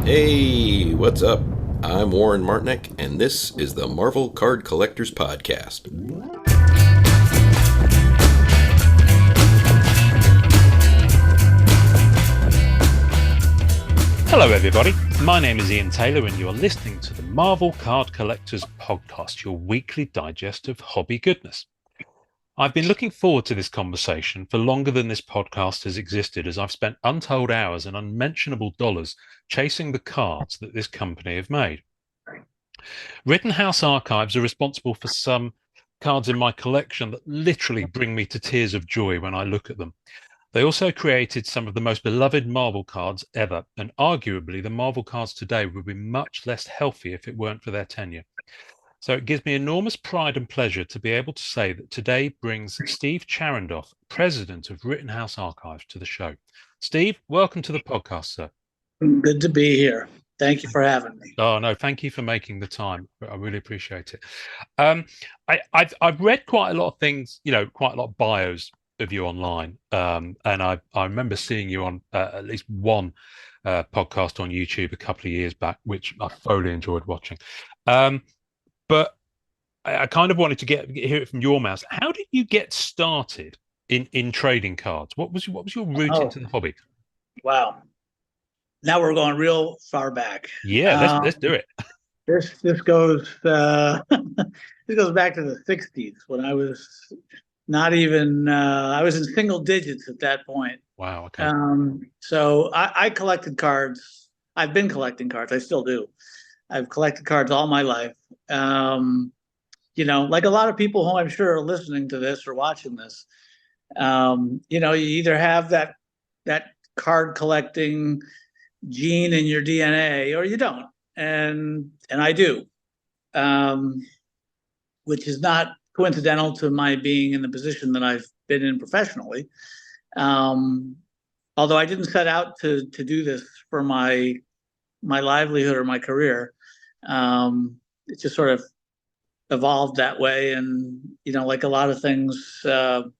Hey, what's up? I'm Warren Martineck, and this is the Marvel Card Collectors Podcast. Hello, everybody. My name is Ian Taylor, and you're listening to the Marvel Card Collectors Podcast, your weekly digest of hobby goodness. I've been looking forward to this conversation for longer than this podcast has existed, as I've spent untold hours and unmentionable dollars chasing the cards that this company have made. Rittenhouse Archives are responsible for some cards in my collection that literally bring me to tears of joy when I look at them. They also created some of the most beloved Marvel cards ever, and arguably the Marvel cards today would be much less healthy if it weren't for their tenure. So it gives me enormous pride and pleasure to be able to say that today brings Steve Charendoff, president of Rittenhouse Archives, to the show. Steve, welcome to the podcast, sir. Good to be here. Thank you for having me. Oh no, thank you for making the time. I really appreciate it. I've read quite a lot of things, quite a lot of bios of you online, and I remember seeing you on at least one podcast on YouTube a couple of years back, which I thoroughly enjoyed watching. But I kind of wanted to hear it from your mouth. How did you get started in trading cards? What was your route into the hobby? Wow. Now we're going real far back. Yeah, let's do it. This goes this goes back to the 60s when I was not even I was in single digits at that point. Wow. Okay. So I collected cards. I've been collecting cards. I still do. I've collected cards all my life. Like a lot of people who I'm sure are listening to this or watching this. You either have that card collecting gene in your DNA or you don't. And I do. Which is not coincidental to my being in the position that I've been in professionally. Although I didn't set out to do this for my livelihood or my career. It just sort of evolved that way. And, like a lot of things, some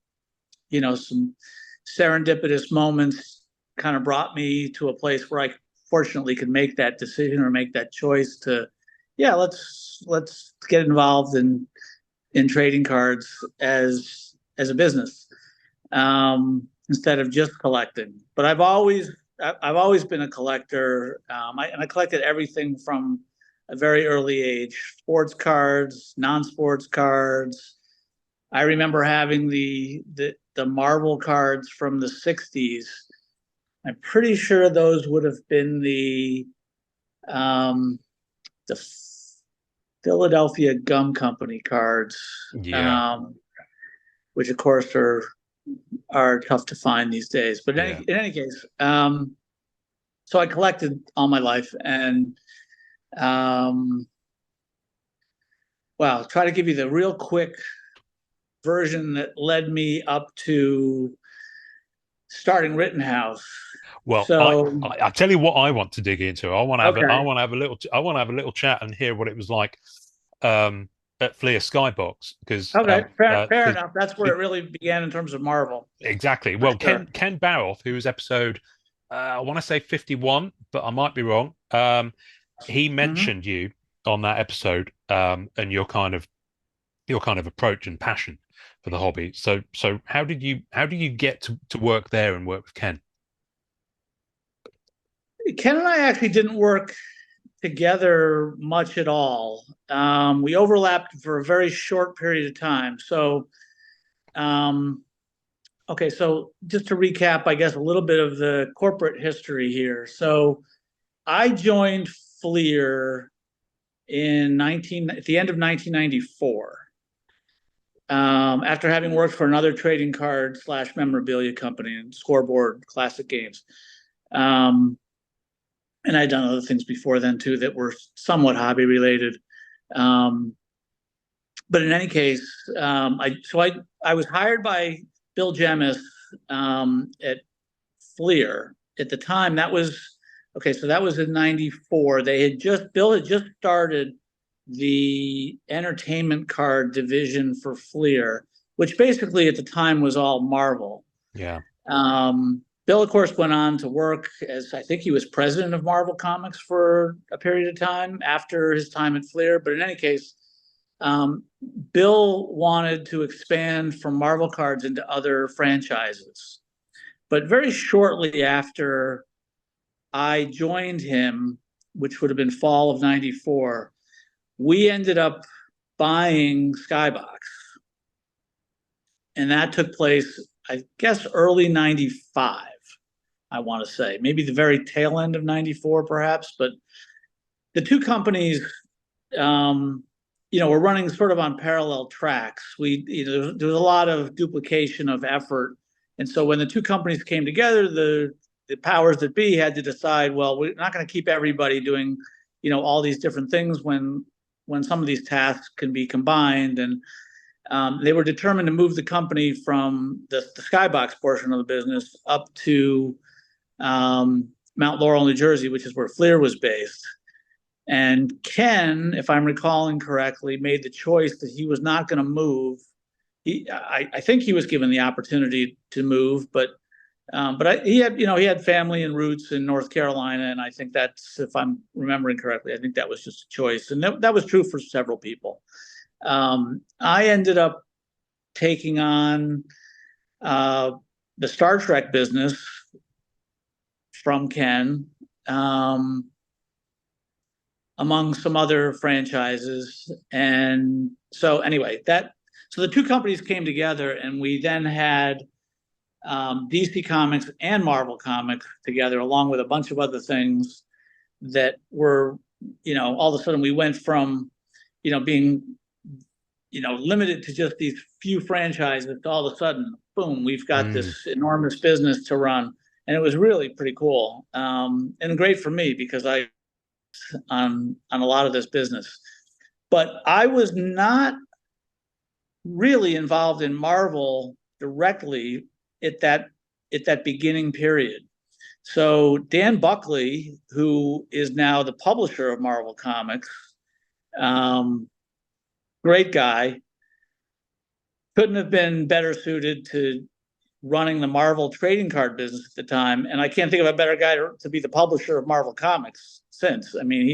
serendipitous moments kind of brought me to a place where I fortunately could make that decision or make that choice to, let's get involved in trading cards as a business, instead of just collecting. But I've always been a collector. I collected everything from a very early age: sports cards, non-sports cards. I remember having the Marvel cards from the 60s. I'm pretty sure those would have been the Philadelphia Gum Company cards, which of course are tough to find these days. But in any case, so I collected all my life, and try to give you the real quick version that led me up to starting Rittenhouse. Well, so, I tell you what I want to dig into. I want to have a little chat and hear what it was like at Fleer Skybox, because fair enough. That's where it really began in terms of Marvel. Exactly. Well, sure. Ken Baroff, who was episode I want to say 51, but I might be wrong. He mentioned you on that episode, and your kind of approach and passion for the hobby. So how did you get to work there and work with Ken? Ken and I actually didn't work together much at all. We overlapped for a very short period of time. So, so just to recap, I guess, a little bit of the corporate history here. So I joined Fleer at the end of 1994. After having worked for another trading card / memorabilia company and Scoreboard Classic Games. And I'd done other things before then too that were somewhat hobby related. But in any case, I was hired by Bill Jemis at Fleer. At the time, that was in 94. Bill had just started the entertainment card division for Fleer, which basically at the time was all Marvel. Yeah. Bill, of course, went on to work as, I think he was president of Marvel Comics for a period of time after his time at Fleer. But in any case, Bill wanted to expand from Marvel cards into other franchises. But very shortly after I joined him, which would have been fall of '94, we ended up buying Skybox. And that took place, I guess, early '95, I want to say. Maybe the very tail end of '94, perhaps. But the two companies, were running sort of on parallel tracks. There was a lot of duplication of effort. And so when the two companies came together, the powers that be had to decide, well, we're not going to keep everybody doing, all these different things when some of these tasks can be combined. And they were determined to move the company from the Skybox portion of the business up to Mount Laurel, New Jersey, which is where Fleer was based. And Ken, if I'm recalling correctly, made the choice that he was not going to move. I think he was given the opportunity to move, but he had family and roots in North Carolina, and I think that's, if I'm remembering correctly, I think that was just a choice, and that was true for several people. I ended up taking on the Star Trek business from Ken, among some other franchises. And so anyway, so the two companies came together, and we then had DC Comics and Marvel Comics together, along with a bunch of other things that were, all of a sudden we went from, being, limited to just these few franchises to all of a sudden, boom, we've got this enormous business to run. And it was really pretty cool, and great for me because I on a lot of this business. But I was not really involved in Marvel directly at that beginning period. So Dan Buckley, who is now the publisher of Marvel Comics, great guy, couldn't have been better suited to running the Marvel trading card business at the time. And I can't think of a better guy to be the publisher of Marvel Comics since. I mean,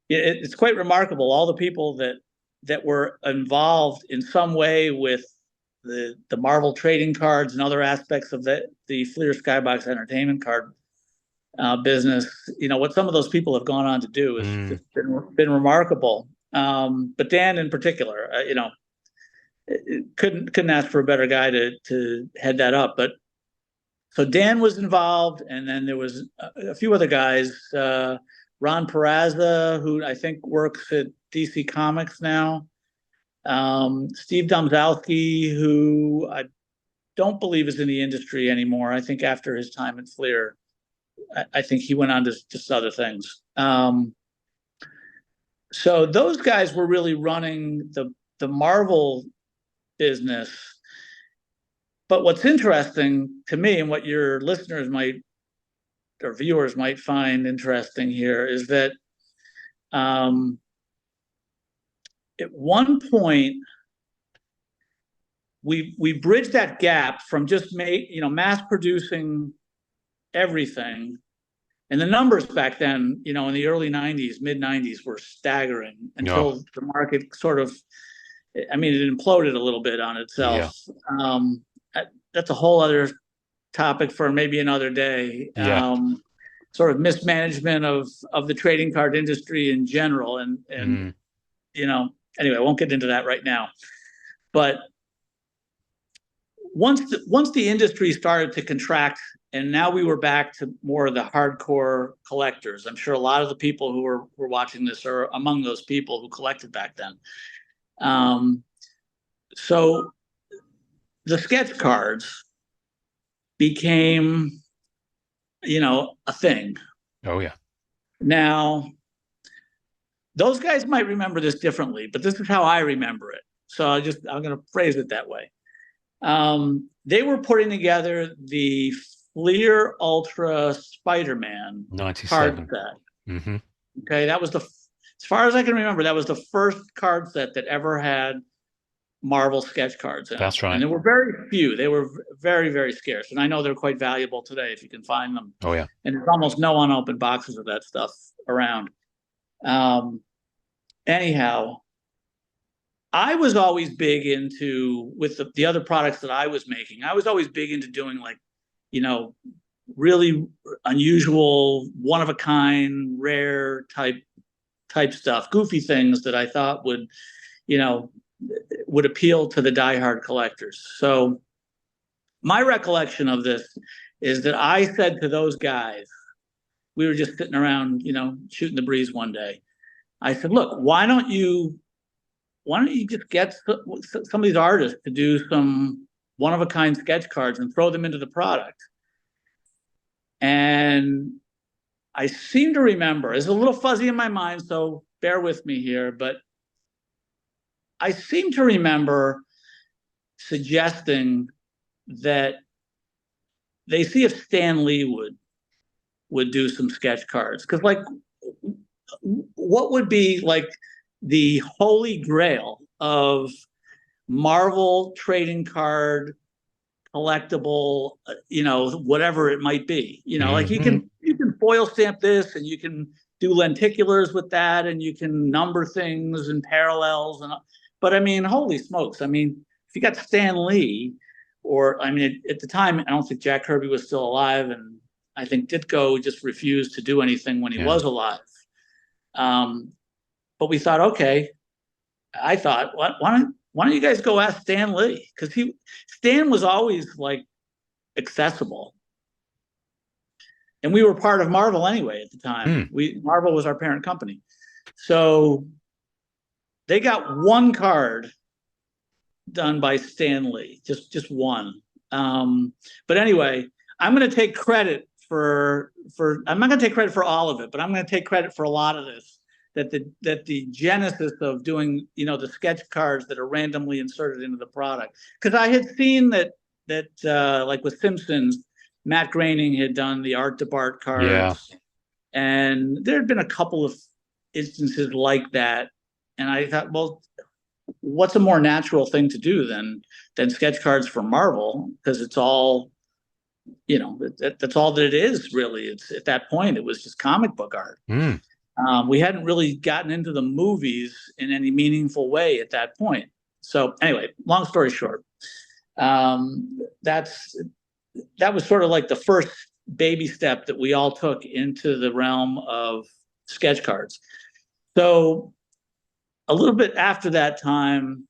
it's quite remarkable, all the people that were involved in some way with the Marvel trading cards and other aspects of the Fleer Skybox entertainment card business. What some of those people have gone on to do has been remarkable. But Dan in particular, couldn't ask for a better guy to head that up. But so Dan was involved, and then there was a few other guys. Ron Peraza, who I think works at DC Comics now. Steve Domzalski, who I don't believe is in the industry anymore. I think after his time at Fleer, I think he went on to just other things. So those guys were really running the Marvel business. But what's interesting to me, and what your listeners or viewers might find interesting here, is that at one point we bridged that gap from just mass producing everything. And the numbers back then, in the early '90s, mid '90s, were staggering until the market sort of, it imploded a little bit on itself. Yeah. That's a whole other topic for maybe another day. Yeah. Sort of mismanagement of the trading card industry in general. And anyway, I won't get into that right now. But once the industry started to contract, and now we were back to more of the hardcore collectors. I'm sure a lot of the people who were watching this are among those people who collected back then. So the sketch cards became, a thing. Oh, yeah. Now, those guys might remember this differently, but this is how I remember it. So I'm going to phrase it that way. They were putting together the Fleer Ultra Spider-Man 97 card set. Mm-hmm. Okay, that was as far as I can remember, that was the first card set that ever had Marvel sketch cards in. That's right. And there were very few. They were very, very scarce. And I know they're quite valuable today if you can find them. Oh, yeah. And there's almost no unopened boxes of that stuff around. Anyhow, I was always big into, with the other products that I was making, I was always big into doing like, really unusual, one of a kind, rare type stuff, goofy things that I thought would appeal to the diehard collectors. So my recollection of this is that I said to those guys, we were just sitting around, shooting the breeze one day. I said, look, why don't you just get some of these artists to do some one-of-a-kind sketch cards and throw them into the product? And I seem to remember, it's a little fuzzy in my mind, so bear with me here, but I seem to remember suggesting that they see if Stan Lee would do some sketch cards. Because, like, what would be like the holy grail of Marvel trading card collectible, whatever it might be, like you can foil stamp this, and you can do lenticulars with that, and you can number things and parallels, but I mean, holy smokes, I mean, if you got Stan Lee, or I mean, at the time, I don't think Jack Kirby was still alive, and I think Ditko just refused to do anything when he was alive. But we thought, okay, I thought, why don't you guys go ask Stan Lee? Because Stan was always like accessible, and we were part of Marvel anyway at the time. Marvel was our parent company, so they got one card done by Stan Lee, just one. But anyway, I'm going to take credit for. I'm not going to take credit for all of it, but I'm going to take credit for a lot of this. That the genesis of doing, the sketch cards that are randomly inserted into the product, because I had seen that like with Simpsons, Matt Groening had done the Art to Bart cards, and there had been a couple of instances like that, and I thought, well, what's a more natural thing to do than sketch cards for Marvel, because it's all, that's all that it is really. It's at that point it was just comic book art. We hadn't really gotten into the movies in any meaningful way at that point. So anyway, long story short, that was sort of like the first baby step that we all took into the realm of sketch cards. So a little bit after that time,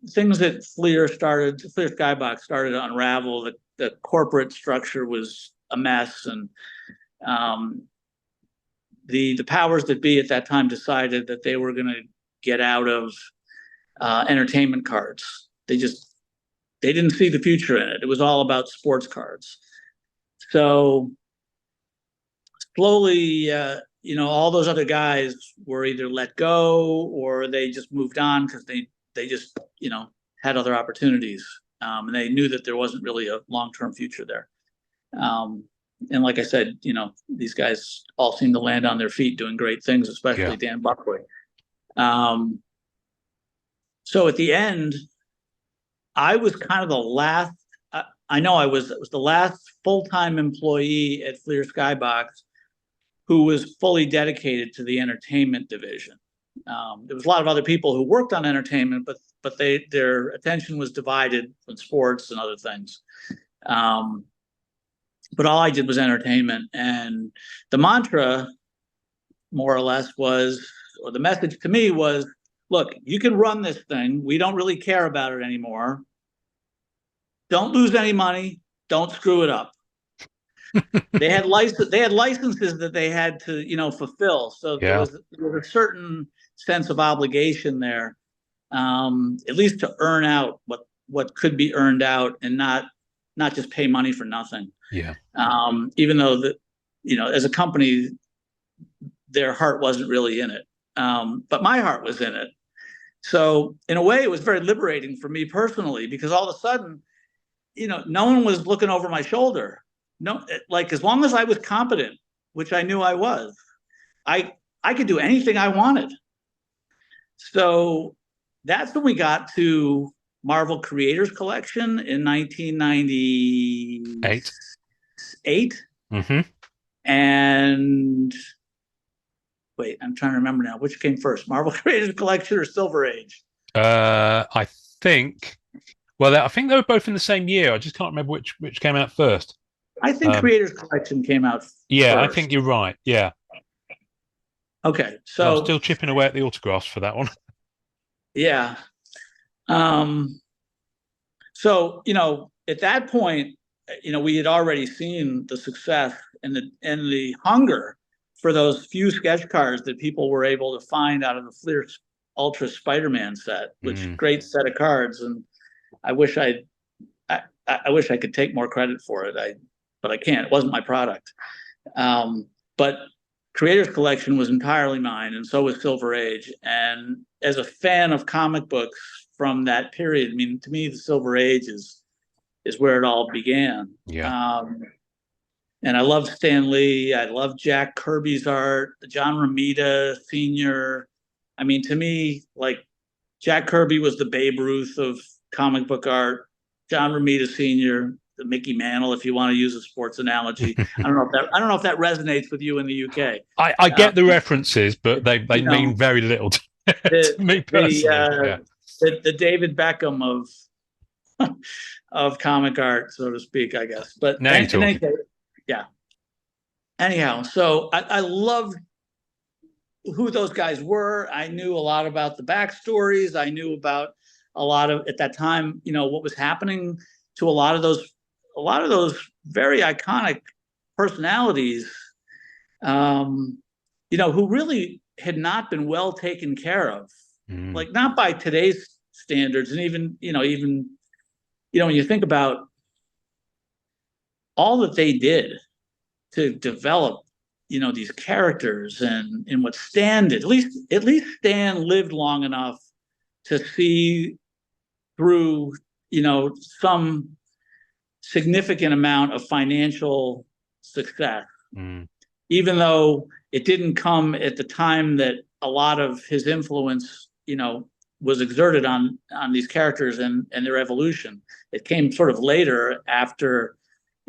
things at Fleer Skybox started to unravel. The corporate structure was a mess, and the powers that be at that time decided that they were going to get out of entertainment cards. They didn't see the future in it. It was all about sports cards. So slowly, all those other guys were either let go or they just moved on because they just, had other opportunities. And they knew that there wasn't really a long-term future there. And like I said, these guys all seem to land on their feet doing great things, especially Dan Buckley. So at the end, I was kind of the last, I was the last full-time employee at Fleer Skybox who was fully dedicated to the entertainment division. There was a lot of other people who worked on entertainment, but their attention was divided from sports and other things. But all I did was entertainment. And the mantra, more or less, or the message to me was, look, you can run this thing. We don't really care about it anymore. Don't lose any money. Don't screw it up. They had licenses that they had to, fulfill. So there was a certain sense of obligation there, at least to earn out what could be earned out, and not just pay money for nothing. Yeah. Even though as a company, their heart wasn't really in it. But my heart was in it. So in a way, it was very liberating for me personally, because all of a sudden, no one was looking over my shoulder. No, like, as long as I was competent, which I knew I was, I could do anything I wanted. So that's when we got to Marvel Creators Collection in 1998. Mm-hmm. And wait, I'm trying to remember now. Which came first, Marvel Creators Collection or Silver Age? I think. Well, I think they were both in the same year. I just can't remember which came out first. I think Creators Collection came out Yeah, first. I think you're right. Yeah. Okay, But I'm so still chipping away at the autographs for that one. yeah. So, at that point, we had already seen the success and the hunger for those few sketch cards that people were able to find out of the Fleer Ultra Spider-Man set, which great set of cards. And I wish I wish I could take more credit for it. But I can't. It wasn't my product. But Creators Collection was entirely mine, and so was Silver Age. And as a fan of comic books from that period, I mean, to me, the Silver Age is where it all began. Yeah. And I love Stan Lee. I love Jack Kirby's art, John Romita Sr. I mean, to me, like, Jack Kirby was the Babe Ruth of comic book art. John Romita Sr., the Mickey Mantle, if you want to use a sports analogy. I don't know if that resonates with you in the UK. I get the references, but they mean very little to me personally. The David Beckham of comic art, so to speak, I guess. But now you're talking. Yeah. Anyhow, so I love who those guys were. I knew a lot about the backstories. I knew about a lot of, at that time, what was happening to a lot of those very iconic personalities, who really had not been well taken care of, like not by today's standards. And even when you think about all that they did to develop, these characters and what Stan did, at least Stan lived long enough to see through, some significant amount of financial success, even though it didn't come at the time that a lot of his influence, was exerted on these characters and their evolution. It came sort of later after,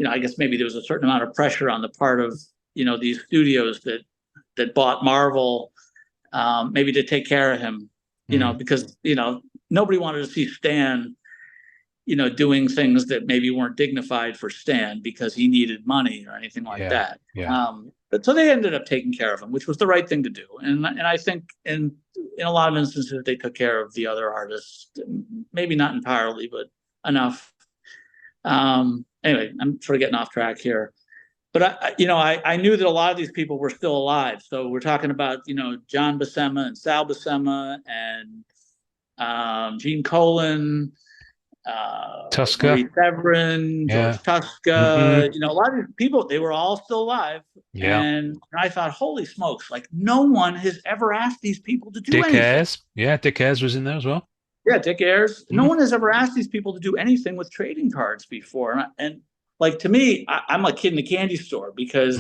I guess maybe there was a certain amount of pressure on the part of, these studios that bought Marvel, maybe to take care of him, because, nobody wanted to see Stan, doing things that maybe weren't dignified for Stan because he needed money or anything like that. Yeah. But so they ended up taking care of him, which was the right thing to do. And I think in a lot of instances they took care of the other artists, maybe not entirely, but enough. Anyway, I'm sort of getting off track here. But I knew that a lot of these people were still alive. So we're talking about, John Buscema and Sal Buscema and Gene Colan, Tusker, Marie Severin, George Tuska, a lot of these people, they were all still alive. Yeah. And I thought, holy smokes, like no one has ever asked these people to do Dick anything. Ayers. Yeah, Dick Ayers was in there as well. Yeah, Dick Ayers. No one has ever asked these people to do anything with trading cards before. And like, to me, I'm a kid in a candy store because,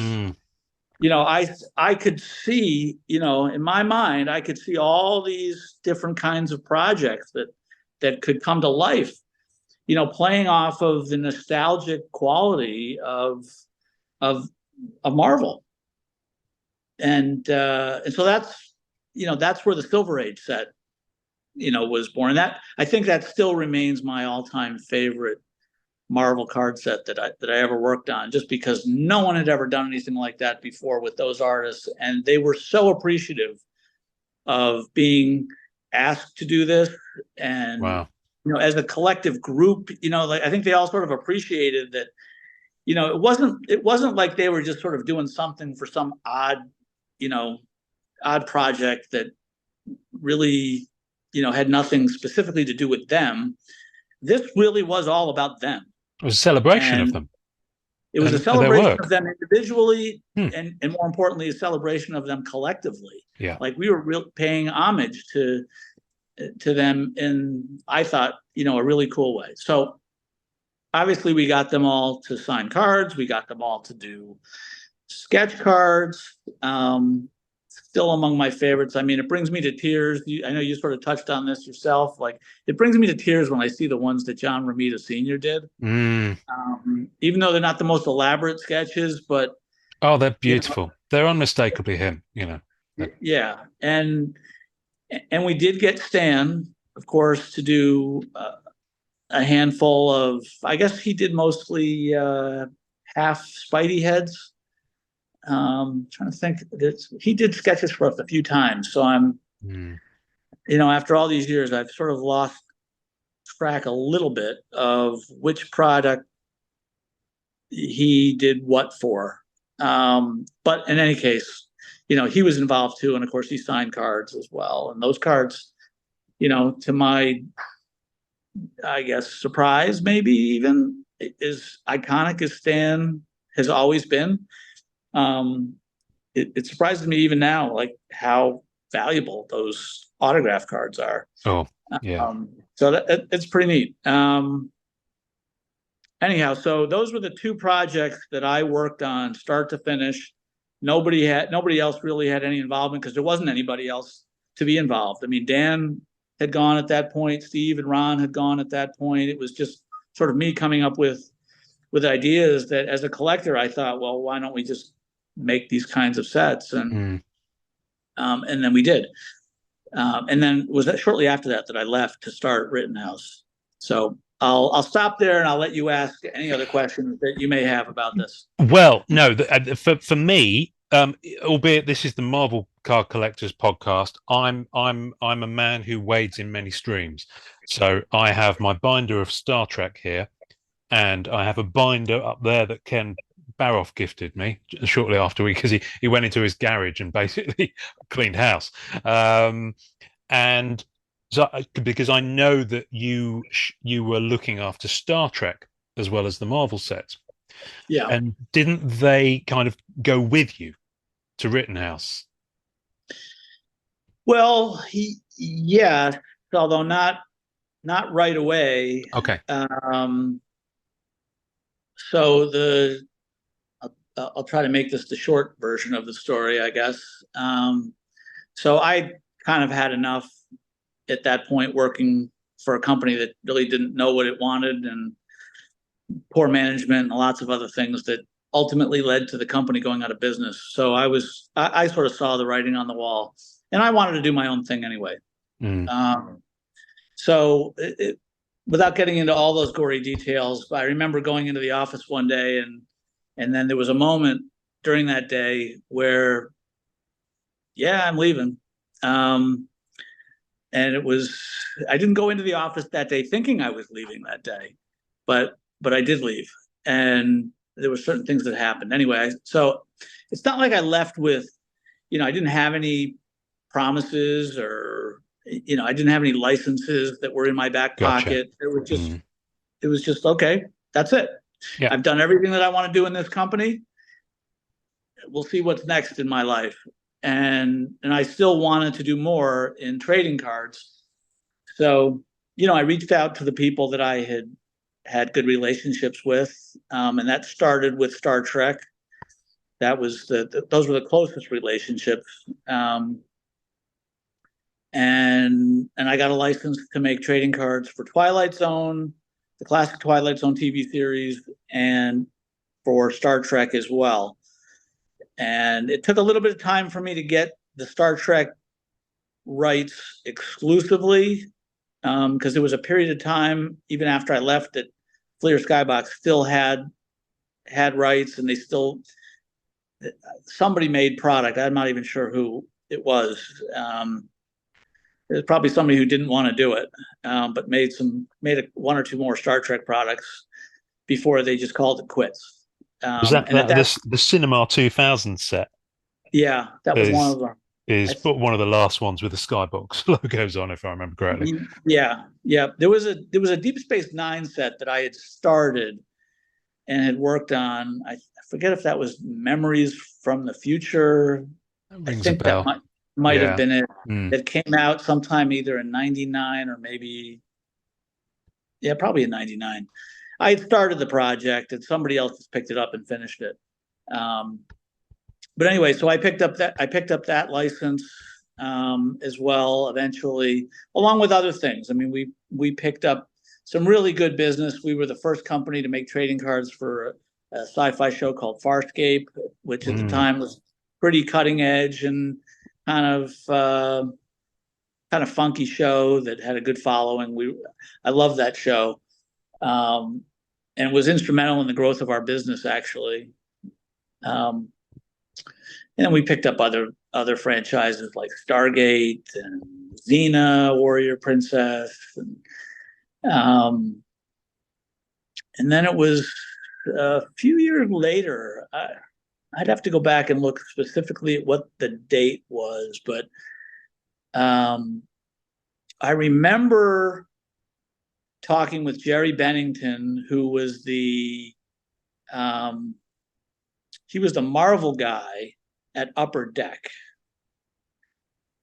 I could see, in my mind, I could see all these different kinds of projects that could come to life, playing off of the nostalgic quality of Marvel. And so that's where the Silver Age set, was born. And that, I think that still remains my all-time favorite Marvel card set that I ever worked on, just because no one had ever done anything like that before with those artists. And they were so appreciative of being asked to do this. And, wow. As a collective group, like, I think they all sort of appreciated that, it wasn't like they were just sort of doing something for some odd project that really, had nothing specifically to do with them. This really was all about them. It was a celebration of them. It was a celebration of them individually, and more importantly, a celebration of them collectively. Yeah. Like, we were paying homage to them in, I thought, a really cool way. So obviously we got them all to sign cards. We got them all to do sketch cards. still among my favorites. I mean, it brings me to tears. I know you sort of touched on this yourself. Like, it brings me to tears when I see the ones that John Romita Sr. did. Even though they're not the most elaborate sketches, but Oh, they're you beautiful. They're unmistakably him, know, yeah. And we did get Stan, of course, to do a handful of. I guess he did mostly half Spidey heads. Trying to think, he did sketches for us a few times. So I'm, after all these years, I've sort of lost track a little bit of which product he did what for. But in any case, he was involved too. And of course, he signed cards as well. And those cards, to my, I guess, surprise, maybe even, as iconic as Stan has always been. It surprises me even now, like how valuable those autograph cards are. Oh, yeah. So it's pretty neat. Anyhow, so those were the two projects that I worked on, start to finish. Nobody else really had any involvement because there wasn't anybody else to be involved. I mean, Dan had gone at that point, Steve and Ron had gone at that point. It was just sort of me coming up with ideas that, as a collector, I thought, well, why don't we just make these kinds of sets? And then we did. And then was that shortly after that I left to start Rittenhouse. So I'll stop there and I'll let you ask any other questions that you may have about this. Well, no, for me, albeit this is the Marvel Card Collectors podcast, I'm a man who wades in many streams. So I have my binder of Star Trek here, and I have a binder up there that Ken Baroff gifted me shortly after because he went into his garage and basically cleaned house. And so because I know that you were looking after Star Trek as well as the Marvel sets. Yeah. And didn't they kind of go with you to Rittenhouse? Well, yeah, although not right away. Okay. So I'll try to make this the short version of the story, I guess. So I kind of had enough at that point working for a company that really didn't know what it wanted, and poor management and lots of other things that ultimately led to the company going out of business. So I sort of saw the writing on the wall, and I wanted to do my own thing anyway. So without getting into all those gory details, I remember going into the office one day, and then there was a moment during that day where, yeah, I'm leaving. And I didn't go into the office that day thinking I was leaving that day, but I did leave. And there were certain things that happened. Anyway, so it's not like I left with, I didn't have any promises or, I didn't have any licenses that were in my back pocket. It was just, okay, that's it. Yeah. I've done everything that I want to do in this company. We'll see what's next in my life. And I still wanted to do more in trading cards. So, I reached out to the people that I had good relationships with. And that started with Star Trek. That was those were the closest relationships. And I got a license to make trading cards for Twilight Zone, the classic Twilight Zone TV series, and for Star Trek as well. And it took a little bit of time for me to get the Star Trek rights exclusively, because there was a period of time, even after I left, that Fleer Skybox still had rights, and somebody made product. I'm not even sure who it was. It was probably somebody who didn't want to do it, but made one or two more Star Trek products before they just called it quits. Was that the Cinema 2000 set? Yeah, that was one of them. But one of the last ones with the Skybox logos on, if I remember correctly. Yeah. There was a Deep Space Nine set that I had started and had worked on. I forget if that was Memories from the Future. That rings a bell. That might have been it. That came out sometime either in '99 or maybe, probably in '99. I had started the project and somebody else just picked it up and finished it. but anyway, so I picked up that license as well eventually, along with other things. I mean, we picked up some really good business. We were the first company to make trading cards for a sci-fi show called Farscape, which at the time was pretty cutting edge and kind of funky show that had a good following. I love that show, and was instrumental in the growth of our business actually. And then we picked up other franchises like Stargate and Xena, Warrior Princess, and then it was a few years later. I'd have to go back and look specifically at what the date was, but I remember talking with Jerry Bennington, who was he was the Marvel guy at Upper Deck.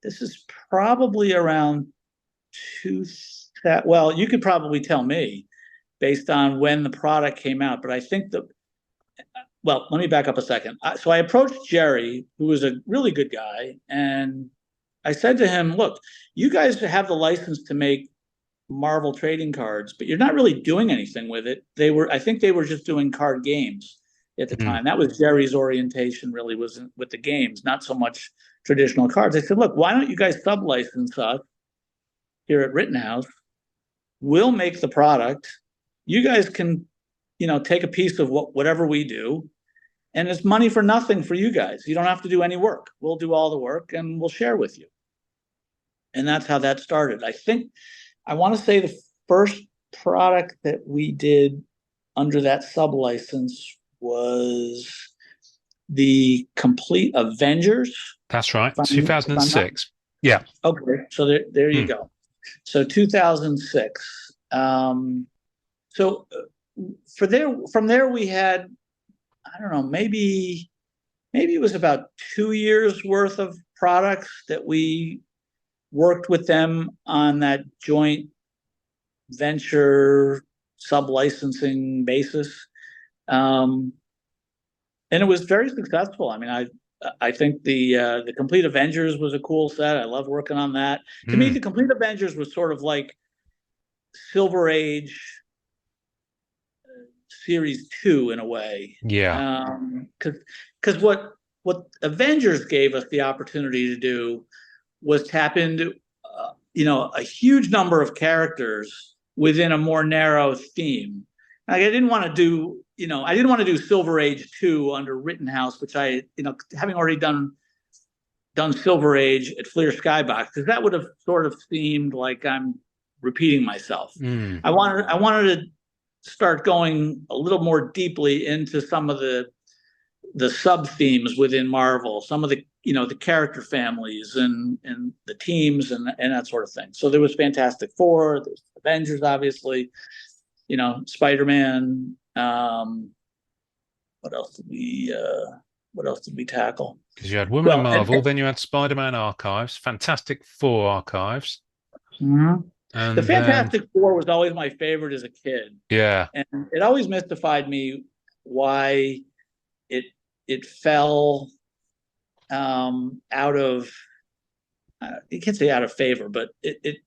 This is probably around well, you could probably tell me based on when the product came out, but I think well, let me back up a second. So I approached Jerry, who was a really good guy, and I said to him, look, you guys have the license to make Marvel trading cards, but you're not really doing anything with it. I think they were just doing card games at the time. That was Jerry's orientation, really, was with the games, not so much traditional cards. I said, look, why don't you guys sub-license us here at Rittenhouse? We'll make the product. You guys can, take a piece of whatever we do, and it's money for nothing for you guys. You don't have to do any work. We'll do all the work, and we'll share with you. And that's how that started. I want to say the first product that we did under that sub-license was the complete Avengers. That's right, 2006. Yeah. Okay, so there you go. So 2006. So from there we had, I don't know, maybe it was about 2 years worth of products that we worked with them on that joint venture sub-licensing basis. And it was very successful. I mean, I think the Complete Avengers was a cool set. I loved working on that. To me, the Complete Avengers was sort of like Silver Age Series 2 in a way. Yeah. Because what Avengers gave us the opportunity to do was tap into a huge number of characters within a more narrow theme. Like, I didn't want to do Silver Age 2 under Rittenhouse, which having already done Silver Age at Fleer Skybox, because that would have sort of seemed like I'm repeating myself. I wanted to start going a little more deeply into some of the sub themes within Marvel, some of the character families and the teams and that sort of thing. So there was Fantastic Four, there's Avengers, obviously, Spider-Man. What else did we tackle? Because you had Woman Marvel, then you had Spider-Man Archives, Fantastic Four Archives. And the Fantastic Four was always my favorite as a kid. Yeah. And it always mystified me why it fell out of, you can't say out of favor, but it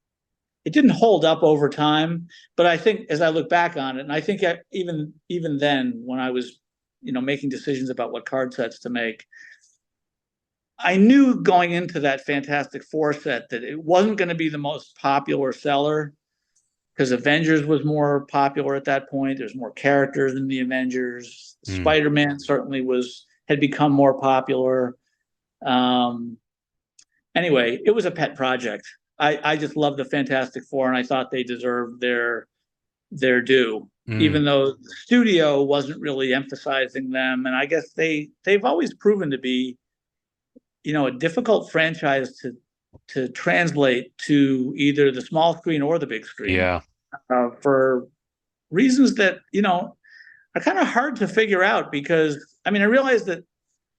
didn't hold up over time. But I think as I look back on it, and I think even then when I was making decisions about what card sets to make, I knew going into that Fantastic Four set that it wasn't going to be the most popular seller, because Avengers was more popular at that point. There's more characters in the Avengers. Spider-Man certainly had become more popular. Anyway, it was a pet project. I just loved the Fantastic Four, and I thought they deserved their due, even though the studio wasn't really emphasizing them. And I guess they've always proven to be, a difficult franchise to translate to either the small screen or the big screen. Yeah. For reasons that, are kind of hard to figure out, because, I mean, I realize that,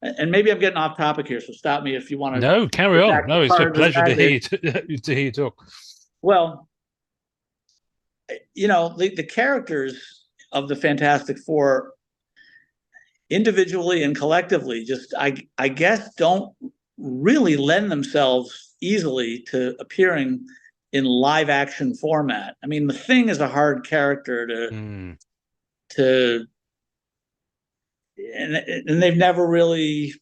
and maybe I'm getting off topic here, so stop me if you want to. No, carry on. No, it's a pleasure to hear you talk. Well, the characters of the Fantastic Four, individually and collectively, just I guess don't really lend themselves easily to appearing in live action format. I mean, the Thing is a hard character to and they've never really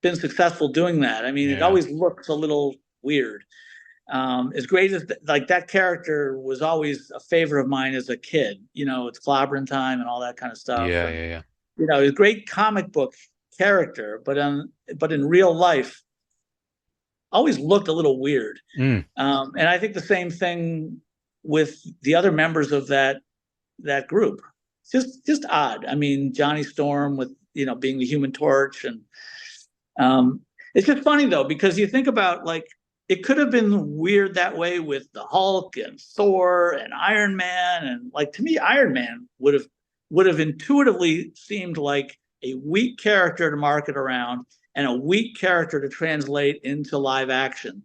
been successful doing that. I mean, it always looks a little weird. As great as like that character was always a favorite of mine as a kid. You know, it's clobbering time and all that kind of stuff. Yeah. You know, a great comic book character, but in real life, always looked a little weird. And I think the same thing with the other members of that group. Just odd. I mean, Johnny Storm with, you know, being the Human Torch, and it's just funny though, because you think about, like, it could have been weird that way with the Hulk and Thor and Iron Man, and like, to me, Iron Man would have intuitively seemed like a weak character to market around and a weak character to translate into live action,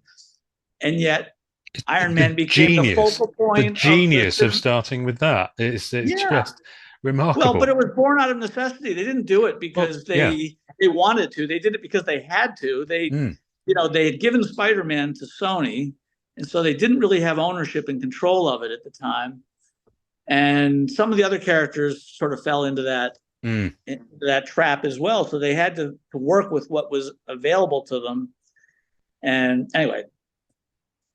and yet Iron Man became the focal point. The genius of starting with that. It's just remarkable. Well, but it was born out of necessity. They didn't do it because they wanted to. They did it because they had to. You know, they had given Spider-Man to Sony, and so they didn't really have ownership and control of it at the time. And some of the other characters sort of fell into that trap as well. So they had to work with what was available to them. And anyway,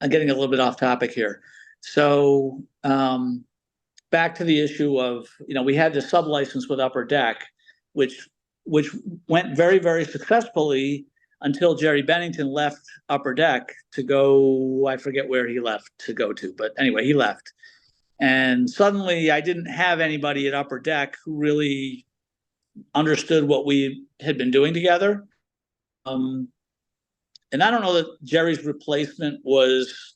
I'm getting a little bit off topic here. So back to the issue of, you know, we had the sub-license with Upper Deck, which went very, very successfully until Jerry Bennington left Upper Deck to go, I forget where he left to go to, but anyway, he left. And suddenly I didn't have anybody at Upper Deck who really understood what we had been doing together. And I don't know that Jerry's replacement was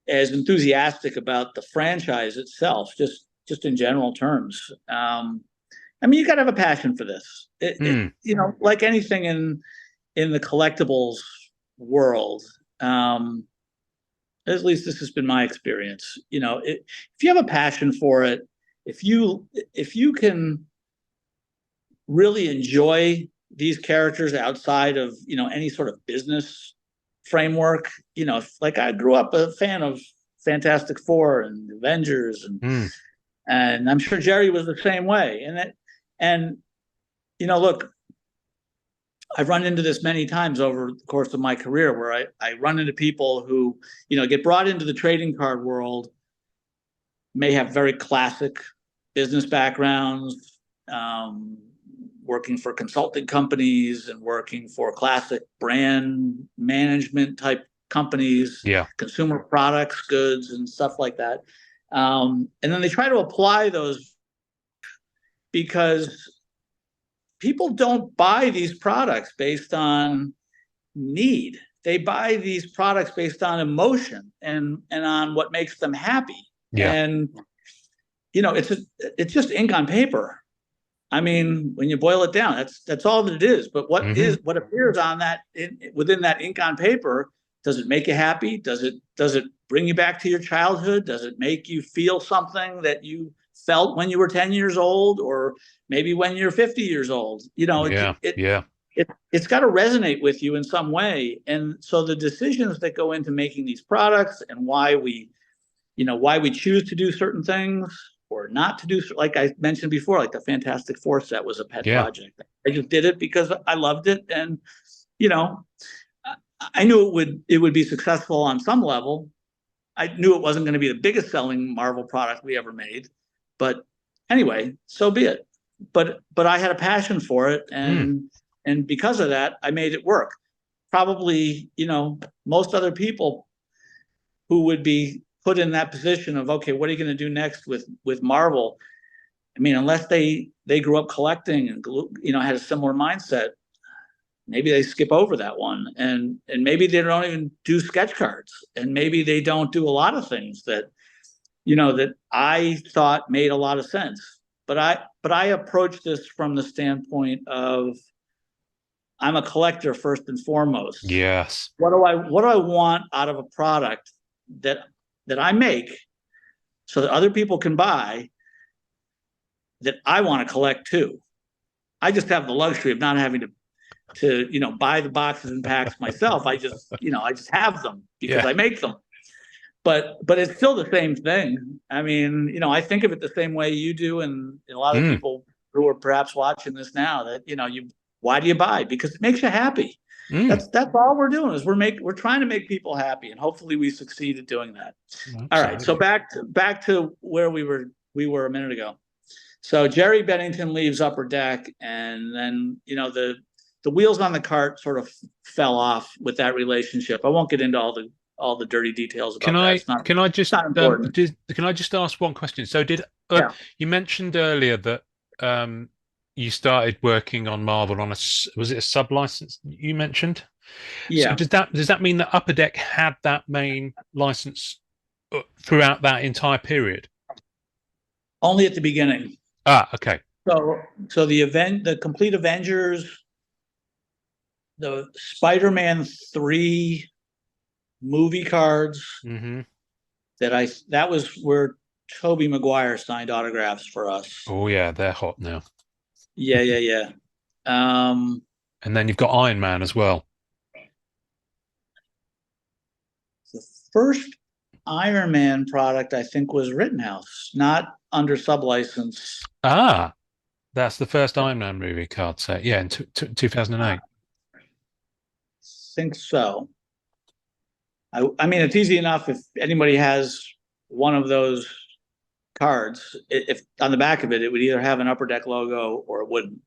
as enthusiastic about the franchise itself, just in general terms. I mean, you got to have a passion for this. You know, like anything in the collectibles world, at least this has been my experience. You know, if you have a passion for it, if you can really enjoy these characters outside of, you know, any sort of business framework, you know, like I grew up a fan of Fantastic Four and Avengers, and I'm sure Jerry was the same way. And you know, look, I've run into this many times over the course of my career, where I run into people who, you know, get brought into the trading card world, may have very classic business backgrounds, working for consulting companies and working for classic brand management type companies, consumer products, goods, and stuff like that. And then they try to apply those, because people don't buy these products based on need. They buy these products based on emotion and on what makes them happy. And you know, it's just ink on paper. I mean, when you boil it down, that's all that it is. But what appears on that within that ink on paper, does it make you happy? Does it bring you back to your childhood? Does it make you feel something that you felt when you were 10 years old, or maybe when you're 50 years old? You know, it's got to resonate with you in some way. And so the decisions that go into making these products, and why we choose to do certain things or not to do, like I mentioned before, like the Fantastic Four set was a pet project. I just did it because I loved it, and you know, I knew it would be successful on some level. I knew it wasn't going to be the biggest selling Marvel product we ever made, but anyway, so be it. But I had a passion for it, and because of that, I made it work. Probably, you know, most other people who would be put in that position of, okay, what are you going to do next with Marvel? I mean, unless they grew up collecting and, you know, had a similar mindset, maybe they skip over that one, and maybe they don't even do sketch cards, and maybe they don't do a lot of things that, you know, that I thought made a lot of sense. But I approach this from the standpoint of, I'm a collector first and foremost. Yes. What do I want out of a product that I make, so that other people can buy, that I want to collect too? I just have the luxury of not having to buy the boxes and packs myself. I just have them because Yeah. I make them. But it's still the same thing. I mean, I think of it the same way you do, and a lot of people who are perhaps watching this now, that why do you buy? Because it makes you happy. That's all we're doing, is we're trying to make people happy, and hopefully we succeed at doing that. Absolutely. All right, so back to where we were a minute ago. So Jerry Bennington leaves Upper Deck, and then the wheels on the cart sort of fell off with that relationship. I won't get into all the dirty details about that. It's not, can I just not important. can I just ask one question? So you mentioned earlier that you started working on Marvel on was it a sub license you mentioned? Yeah. So does that mean that Upper Deck had that main license throughout that entire period? Only at the beginning. Okay. So the complete Avengers, the Spider-Man 3 movie cards, that was where Tobey Maguire signed autographs for us. Oh yeah, they're hot now. Yeah. And then you've got Iron Man as well. The first Iron Man product, I think, was Rittenhouse, not under sub-license. That's the first Iron Man movie card set. Yeah, in 2008. Think so. I mean, it's easy enough if anybody has one of those cards. If on the back of it, it would either have an Upper Deck logo or it wouldn't.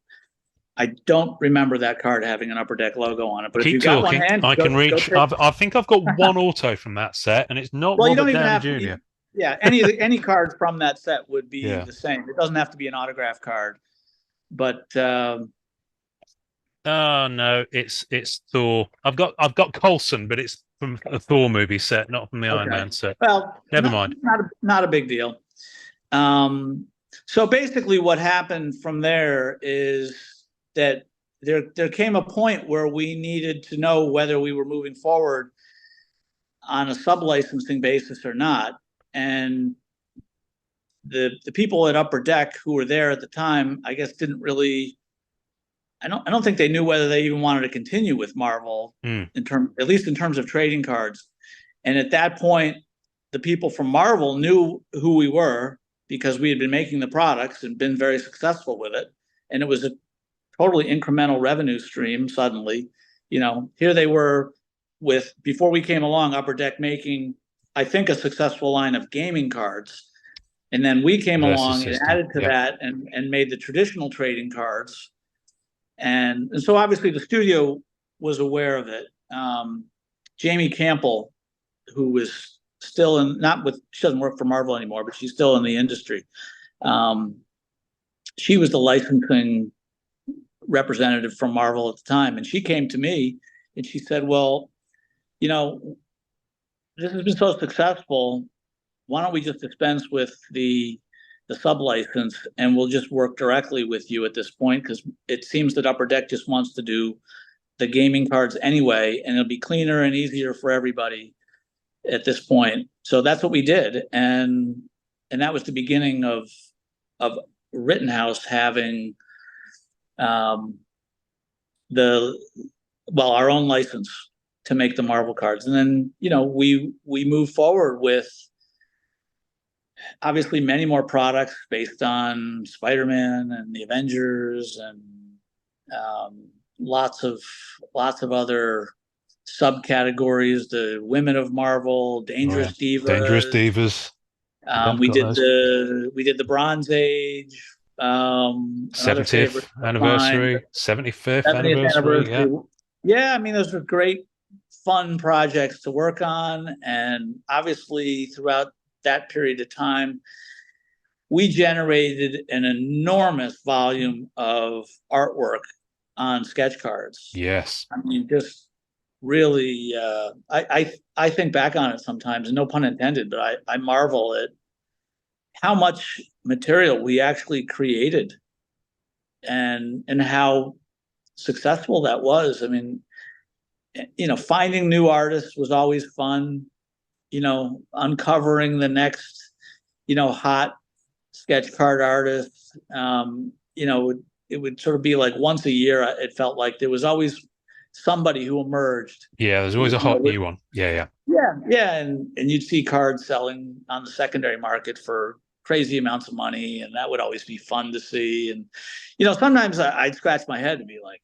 I don't remember that card having an Upper Deck logo on it. But Keep if you talking. got one hand, I can reach. I think I've got one auto from that set, and it's not Robert Downey Jr. Yeah, any card from that set would be the same. It doesn't have to be an autograph card. But oh no, it's Thor. I've got Coulson, but it's from a Thor movie set, not from the Iron Man set. Well, never mind. Not a big deal. So basically, what happened from there is that there came a point where we needed to know whether we were moving forward on a sub-licensing basis or not. And the people at Upper Deck who were there at the time, I guess, didn't really. I don't think they knew whether they even wanted to continue with Marvel at least in terms of trading cards. And at that point, the people from Marvel knew who we were because we had been making the products and been very successful with it. And it was a totally incremental revenue stream suddenly. Here they were before we came along, Upper Deck making, I think, a successful line of gaming cards. And then we came along and added to that and made the traditional trading cards. And so obviously the studio was aware of it. Jamie Campbell, who was still she doesn't work for Marvel anymore, but she's still in the industry. She was the licensing representative from Marvel at the time. And she came to me and she said, well, this has been so successful. Why don't we just dispense with the sub-license and we'll just work directly with you at this point? Because it seems that Upper Deck just wants to do the gaming cards anyway, and it'll be cleaner and easier for everybody at this point. So that's what we did. And that was the beginning of Rittenhouse having our own license to make the Marvel cards. And then, we moved forward with obviously many more products based on Spider-Man and the Avengers and lots of other subcategories, the Women of Marvel, Dangerous Divas. Dangerous Divas. We did the Bronze Age. 70th anniversary, 75th anniversary. Yeah, I mean, those were great, fun projects to work on. And obviously throughout that period of time, we generated an enormous volume of artwork on sketch cards. Yes. I mean, just really, I think back on it sometimes, and no pun intended, but I marvel at how much material we actually created and how successful that was. I mean, finding new artists was always fun. Uncovering the next, hot sketch card artist. it would sort of be like once a year. It felt like there was always somebody who emerged. Yeah, there's always a hot new one. Yeah. And you'd see cards selling on the secondary market for crazy amounts of money, and that would always be fun to see. And sometimes I'd scratch my head and be like,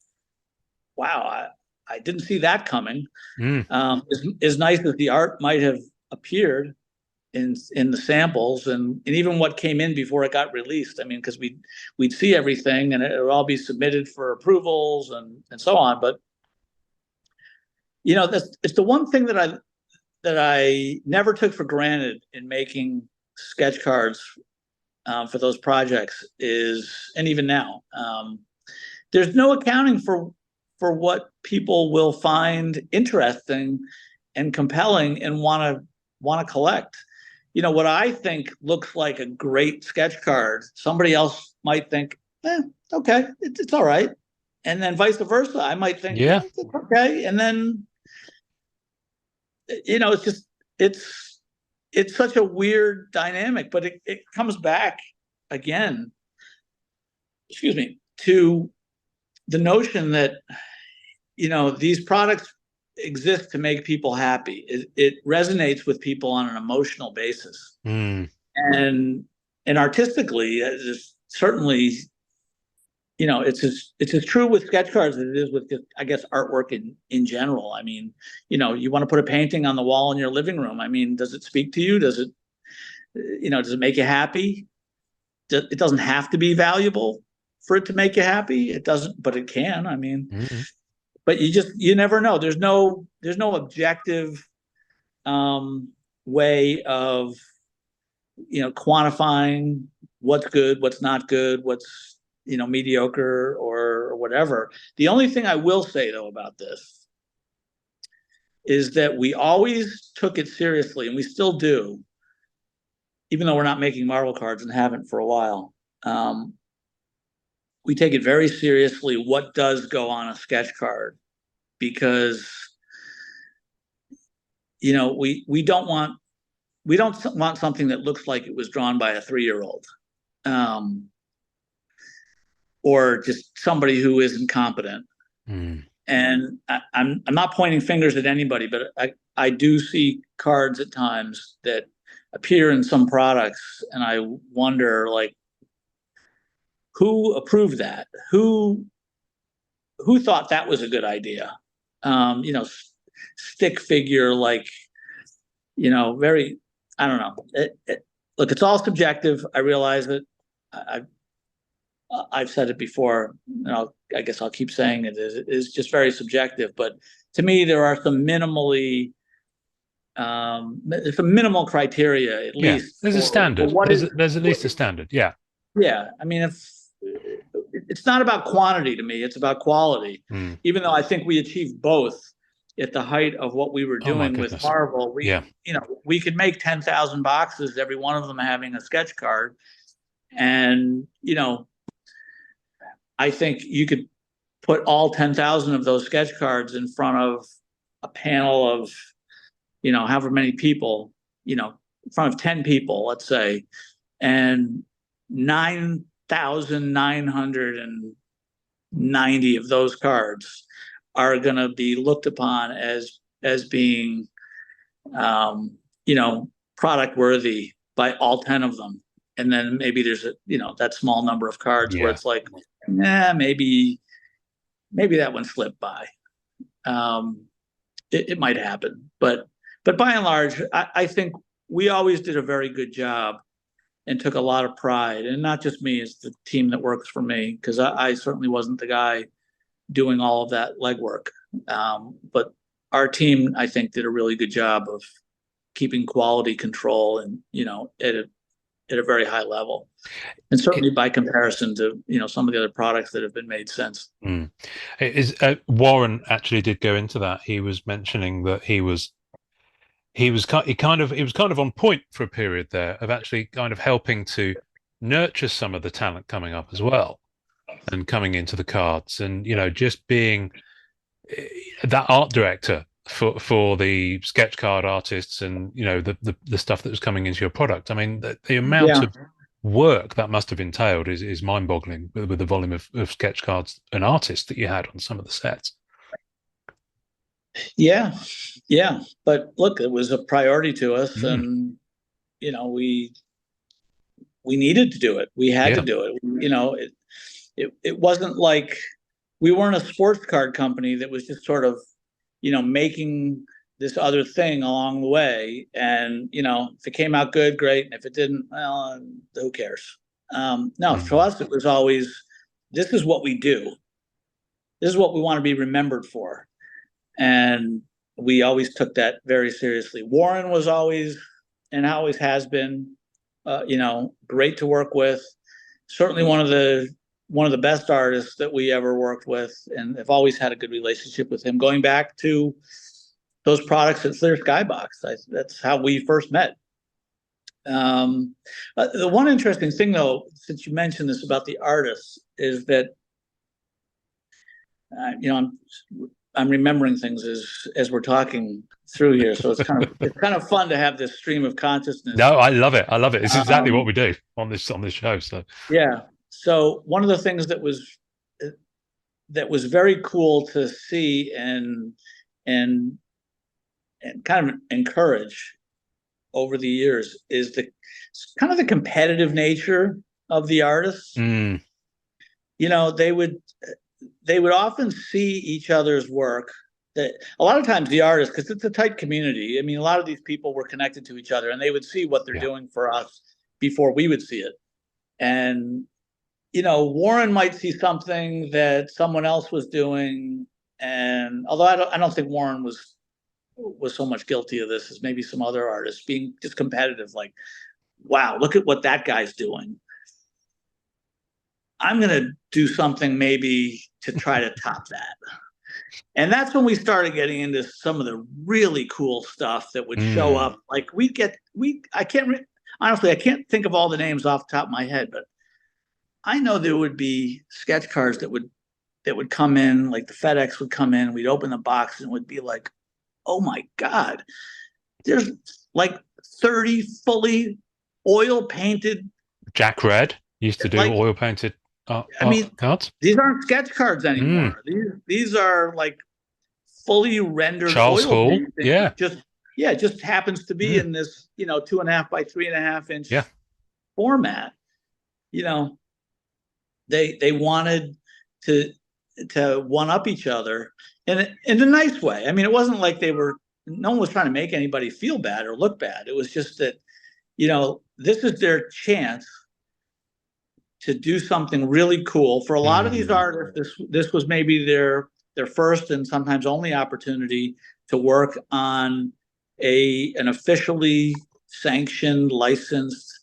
wow, I didn't see that coming. As nice as the art might have appeared in the samples and even what came in before it got released. I mean, because we'd see everything and it would all be submitted for approvals and so on. But it's the one thing that I never took for granted in making sketch cards for those projects and even now, there's no accounting for what people will find interesting and compelling and want to collect. What I think looks like a great sketch card, somebody else might think, okay, it's all right. And then vice versa. I might think, it's okay. And then, it's such a weird dynamic, but it comes back again, to the notion that, these products exist to make people happy. It resonates with people on an emotional basis. And artistically, it's certainly, it's as true with sketch cards as it is with, I guess, artwork in general. I mean, you want to put a painting on the wall in your living room. I mean, does it speak to you? Does it make you happy? It doesn't have to be valuable for it to make you happy. It doesn't, but it can. I mean, but you never know. There's no objective way of quantifying what's good, what's not good, what's mediocre or whatever. The only thing I will say though about this is that we always took it seriously, and we still do, even though we're not making Marvel cards and haven't for a while. We take it very seriously what does go on a sketch card, because we don't want something that looks like it was drawn by a 3-year-old. Or just somebody who isn't competent. And I'm not pointing fingers at anybody, but I do see cards at times that appear in some products, and I wonder, like, who approved that? Who thought that was a good idea? Stick figure, like, very, I don't know. Look, it's all subjective. I realize it. I've said it before, and I guess I'll keep saying it. Is just very subjective. But to me, there are some minimal criteria, at least. There's a standard. There's at least a standard. Yeah. I mean, if it's not about quantity to me, it's about quality. Even though I think we achieved both at the height of what we were doing with Marvel. We could make 10,000 boxes, every one of them having a sketch card, and I think you could put all 10,000 of those sketch cards in front of a panel of, however many people, in front of 10 people, let's say, and 9,990 of those cards are going to be looked upon as being, product worthy by all 10 of them. And then maybe there's that small number of cards where it's like, maybe that one slipped by. It might happen, but by and large, I think we always did a very good job and took a lot of pride, and not just me, it's the team that works for me, because I certainly wasn't the guy doing all of that legwork. But our team, I think, did a really good job of keeping quality control and, at a very high level, and certainly by comparison to some of the other products that have been made since. Warren actually did go into that. He was mentioning that he was kind of on point for a period there of actually kind of helping to nurture some of the talent coming up as well, and coming into the cards, and just being that art director for the sketch card artists, and the stuff that was coming into your product. I mean, the amount of work that must have entailed is mind-boggling with the volume of sketch cards and artists that you had on some of the sets. Yeah, yeah. But look, it was a priority to us, and we needed to do it. We had to do it. It wasn't like we weren't a sports card company that was just sort of, making this other thing along the way. And, if it came out good, great. And if it didn't, well, who cares? No, for us, it was always, this is what we do. This is what we want to be remembered for. And we always took that very seriously. Warren was always, and always has been, great to work with. Certainly one of the best artists that we ever worked with, and have always had a good relationship with him, going back to those products at Fleer Skybox. That's how we first met. The one interesting thing, though, since you mentioned this about the artists, is that I'm remembering things as we're talking through here, so it's kind of fun to have this stream of consciousness. No, I love it. I love it. It's exactly what we do on this show. So yeah. So one of the things that was very cool to see and kind of encourage over the years is the kind of the competitive nature of the artists. They would often see each other's work. That a lot of times the artists, because it's a tight community, I mean, a lot of these people were connected to each other, and they would see what they're doing for us before we would see it. And Warren might see something that someone else was doing, and although I don't think Warren was so much guilty of this as maybe some other artists, being just competitive, like, wow, look at what that guy's doing. I'm going to do something maybe to try to top that. And that's when we started getting into some of the really cool stuff that would show up. Like honestly, I can't think of all the names off the top of my head, but I know there would be sketch cards that would come in, like the FedEx would come in, we'd open the box and it would be like, oh my God, there's like 30 fully oil painted. Jack Red used to do oil painted cards. These aren't sketch cards anymore. These are like fully rendered Charles oil Hall. painting. It just happens to be in this 2.5 by 3.5 inch format. They wanted to one up each other in a nice way. I mean, it wasn't like no one was trying to make anybody feel bad or look bad. It was just that this is their chance to do something really cool. For a lot of these artists, this was maybe their first and sometimes only opportunity to work on an officially sanctioned, licensed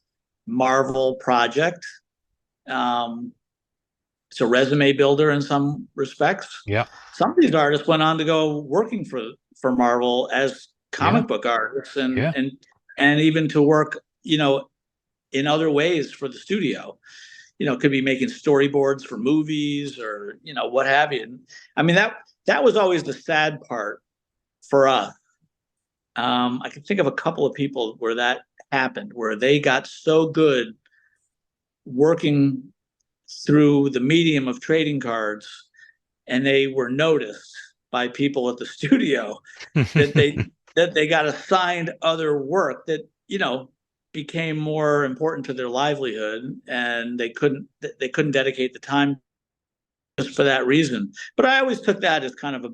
Marvel project. It's a resume builder in some respects. Yeah. Some of these artists went on to go working for Marvel as comic book artists and even to work, in other ways for the studio. Could be making storyboards for movies or, what have you. And, I mean, that was always the sad part for us. I can think of a couple of people where that happened, where they got so good working through the medium of trading cards, and they were noticed by people at the studio that they got assigned other work that, became more important to their livelihood, and they couldn't dedicate the time just for that reason. But I always took that as kind of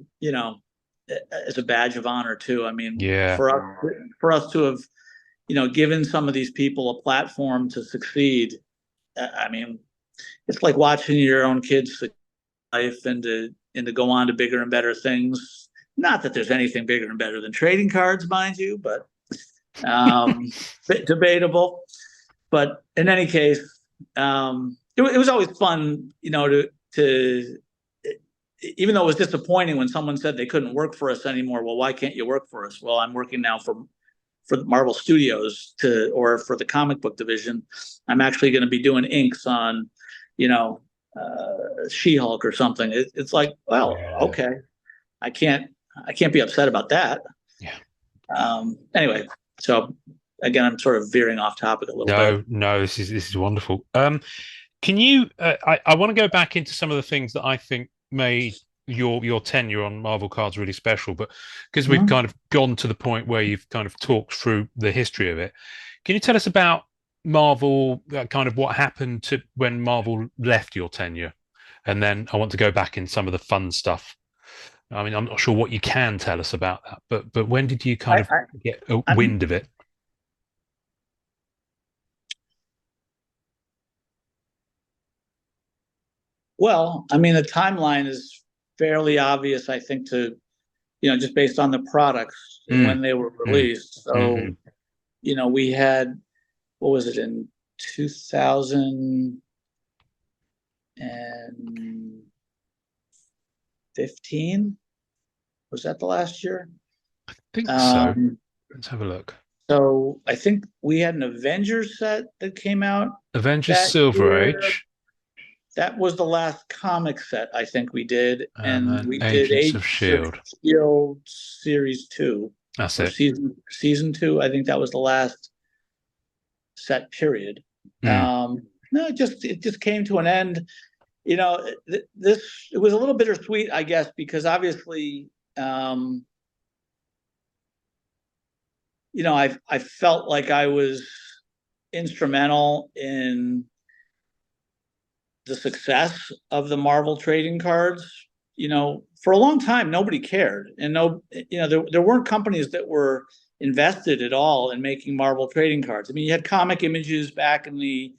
as a badge of honor too. I mean, for us to have, given some of these people a platform to succeed. I mean, it's like watching your own kids' life and to go on to bigger and better things. Not that there's anything bigger and better than trading cards, mind you, but debatable. But in any case, it was always fun, to even though it was disappointing when someone said they couldn't work for us anymore. Well, why can't you work for us? Well, I'm working now for Marvel Studios or for the comic book division. I'm actually going to be doing inks on, She-Hulk or something. It's like, well, okay, I can't be upset about that. Yeah. Anyway, so again, I'm sort of veering off topic a little bit. No, this is wonderful. Can you? I want to go back into some of the things that I think made your tenure on Marvel cards really special, but because we've kind of gone to the point where you've kind of talked through the history of it, can you tell us about Marvel? Kind of what happened to when Marvel left your tenure, and then I want to go back in some of the fun stuff. I mean, I'm not sure what you can tell us about that, but when did you kind of get a wind of it? Well, I mean, the timeline is fairly obvious, I think, to, just based on the products and when they were released. So, we had, what was it, in 2015? Was that the last year? I think so. Let's have a look. So I think we had an Avengers set that came out. Avengers Silver Age. That was the last comic set I think we did, and we did Agents of Shield Series 2. That's it. Season 2. I think that was the last set period. No, it just came to an end. It was a little bittersweet, I guess, because obviously, I felt like I was instrumental in the success of the Marvel trading cards. For a long time, nobody cared. And there weren't companies that were invested at all in making Marvel trading cards. I mean, you had Comic Images back in the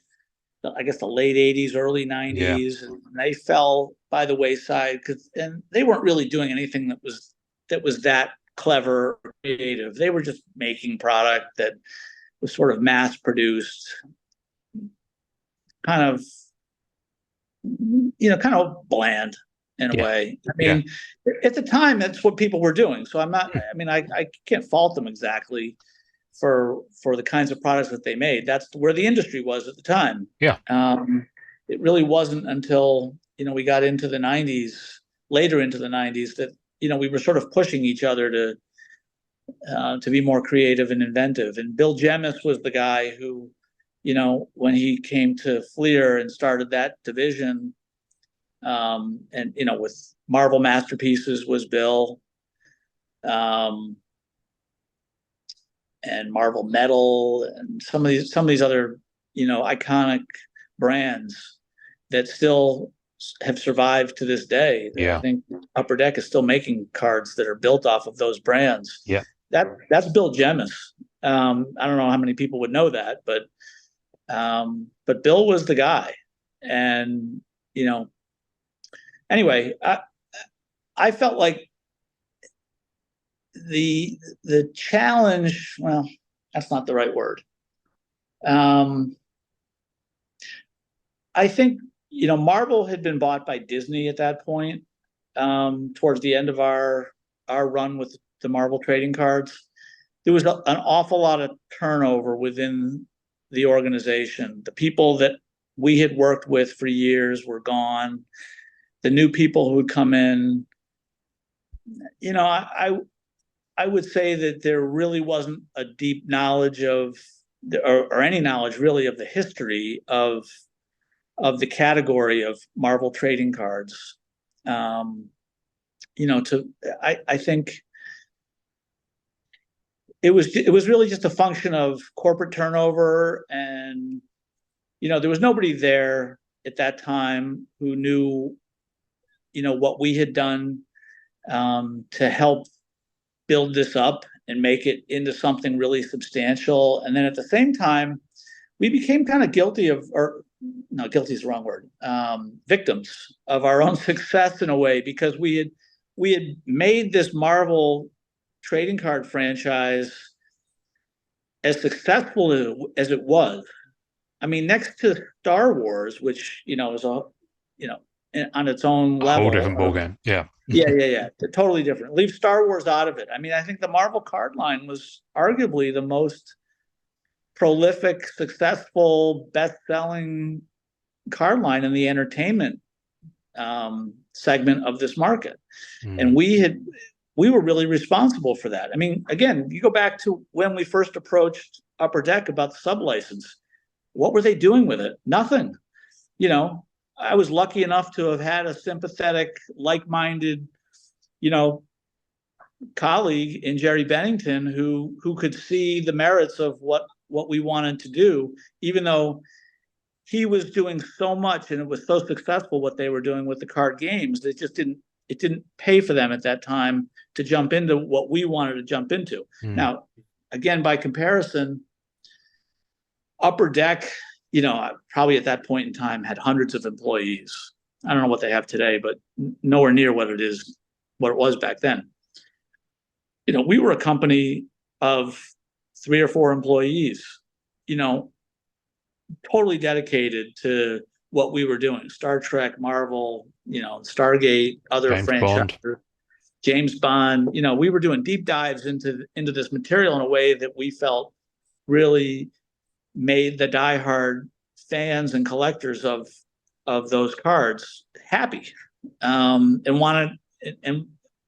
late 80s, early 90s, and they fell by the wayside and they weren't really doing anything that was that clever or creative. They were just making product that was sort of mass produced, kind of bland in a way. I mean, at the time, that's what people were doing. So I can't fault them exactly for the kinds of products that they made. That's where the industry was at the time. Yeah. It really wasn't until, we got into the 90s, later into the 90s, that, we were sort of pushing each other to be more creative and inventive. And Bill Jemis was the guy who, when he came to Fleer and started that division, and with Marvel Masterpieces was Bill, and Marvel Metal, and some of these other iconic brands that still have survived to this day. I think Upper Deck is still making cards that are built off of those brands. Yeah, that's Bill Jemis. I don't know how many people would know that, but Bill was the guy. And anyway, I felt like the challenge, well, that's not the right word. I think Marvel had been bought by Disney at that point, towards the end of our run with the Marvel trading cards. There was an awful lot of turnover within the organization. The people that we had worked with for years were gone. The new people who would come in, I would say that there really wasn't a deep knowledge of, or any knowledge really, of the history of the category of Marvel trading cards. I think it was really just a function of corporate turnover, and there was nobody there at that time who knew what we had done to help build this up and make it into something really substantial. And then at the same time, we became kind of guilty is the wrong word, victims of our own success in a way, because we had made this Marvel trading card franchise as successful as it was. I mean, next to Star Wars, which is on its own level, whole different ballgame. Yeah, totally different. Leave Star Wars out of it. I mean, I think the Marvel card line was arguably the most prolific, successful, best-selling card line in the entertainment segment of this market, and we were really responsible for that. I mean, again, you go back to when we first approached Upper Deck about the sublicense. What were they doing with it? Nothing. You know, I was lucky enough to have had a sympathetic, like-minded, you know, colleague in Jerry Bennington who could see the merits of what we wanted to do, even though he was doing so much and it was so successful what they were doing with the card games. It didn't pay for them at that time to jump into what we wanted to jump into. Now, again, by comparison, Upper Deck, you know, probably at that point in time had hundreds of employees. I don't know what they have today, but nowhere near what it was back then. You know, we were a company of 3 or 4 employees, you know, totally dedicated to what we were doing. Star Trek, Marvel, you know, Stargate, other franchises, James Bond. You know, we were doing deep dives into this material in a way that we felt really made the diehard fans and collectors of those cards happy, and wanted, and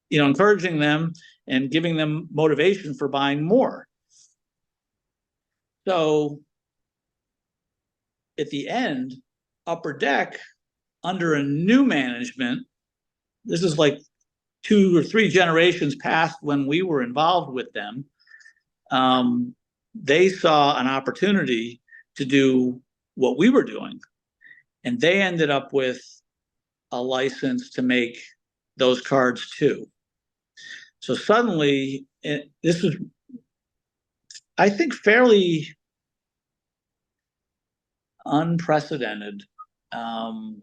you know, encouraging them and giving them motivation for buying more. So at the end, Upper Deck, under a new management, this is like 2 or 3 generations past when we were involved with them, they saw an opportunity to do what we were doing. And they ended up with a license to make those cards too. So suddenly, this was, I think, fairly unprecedented on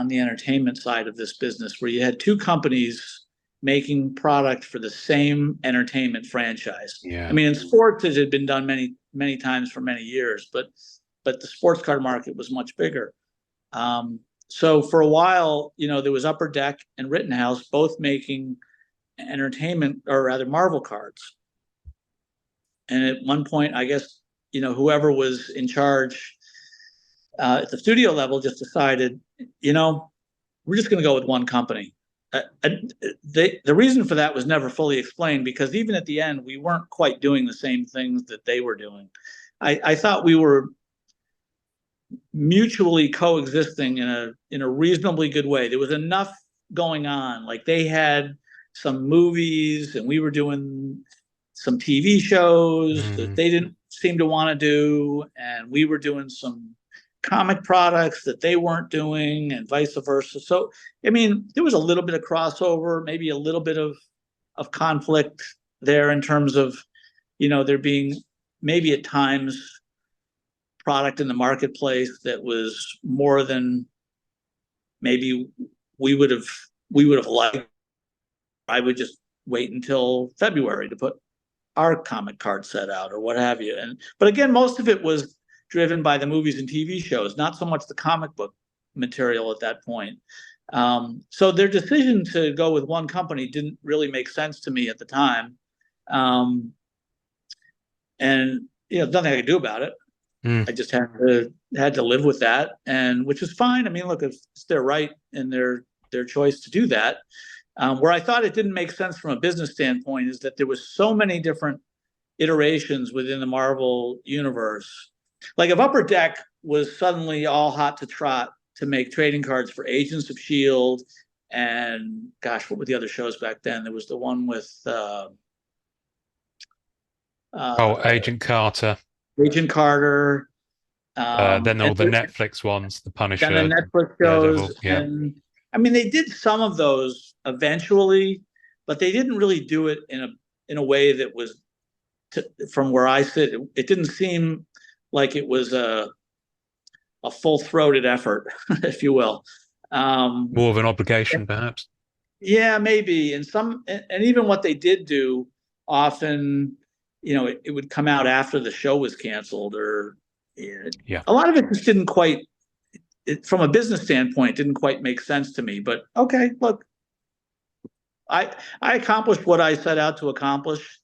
the entertainment side of this business, where you had 2 companies making product for the same entertainment franchise. Yeah. I mean, in sports, it had been done many times for many years, but the sports card market was much bigger. So for a while, you know, there was Upper Deck and Rittenhouse both making entertainment, or rather Marvel cards. And at one point, I guess, you know, whoever was in charge at the studio level just decided, you know, we're just going to go with one company. The reason for that was never fully explained, because even at the end, we weren't quite doing the same things that they were doing. I thought we were mutually coexisting in a reasonably good way. There was enough going on. Like, they had some movies and we were doing some TV shows that they didn't seem to want to do, and we were doing some comic products that they weren't doing, and vice versa. So, I mean, there was a little bit of crossover, maybe a little bit of conflict there, in terms of, you know, there being maybe at times product in the marketplace that was more than maybe we would have liked. I would just wait until February to put our comic card set out, or what have you. But again, most of it was driven by the movies and TV shows, not so much the comic book material at that point. So their decision to go with one company didn't really make sense to me at the time. And, you know, nothing I could do about it. I just had to live with that, and which is fine. I mean, look, it's their right and their choice to do that. Where I thought it didn't make sense from a business standpoint is that there was so many different iterations within the Marvel universe. Like, if Upper Deck was suddenly all hot to trot to make trading cards for Agents of S.H.I.E.L.D. and, gosh, what were the other shows back then? There was the one with Agent Carter. Agent Carter. Then all the Netflix ones, The Punisher. Then the Netflix shows. Yeah. And I mean, they did some of those eventually, but they didn't really do it in a way that was, from where I sit, it didn't seem like it was a full-throated effort, if you will. More of an obligation, perhaps. Yeah, maybe. And even what they did do, often, you know, it would come out after the show was canceled, or a lot of it just didn't quite, from a business standpoint, didn't quite make sense to me. But okay, look, I accomplished what I set out to accomplish,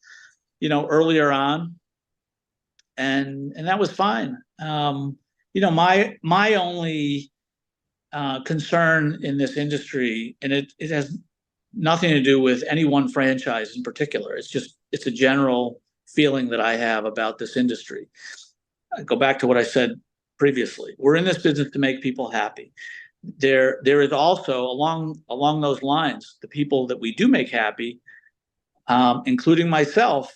you know, earlier on, and that was fine. You know, my only concern in this industry, and it has nothing to do with any one franchise in particular. It's a general feeling that I have about this industry. I go back to what I said previously. We're in this business to make people happy. There is also along those lines, the people that we do make happy, including myself.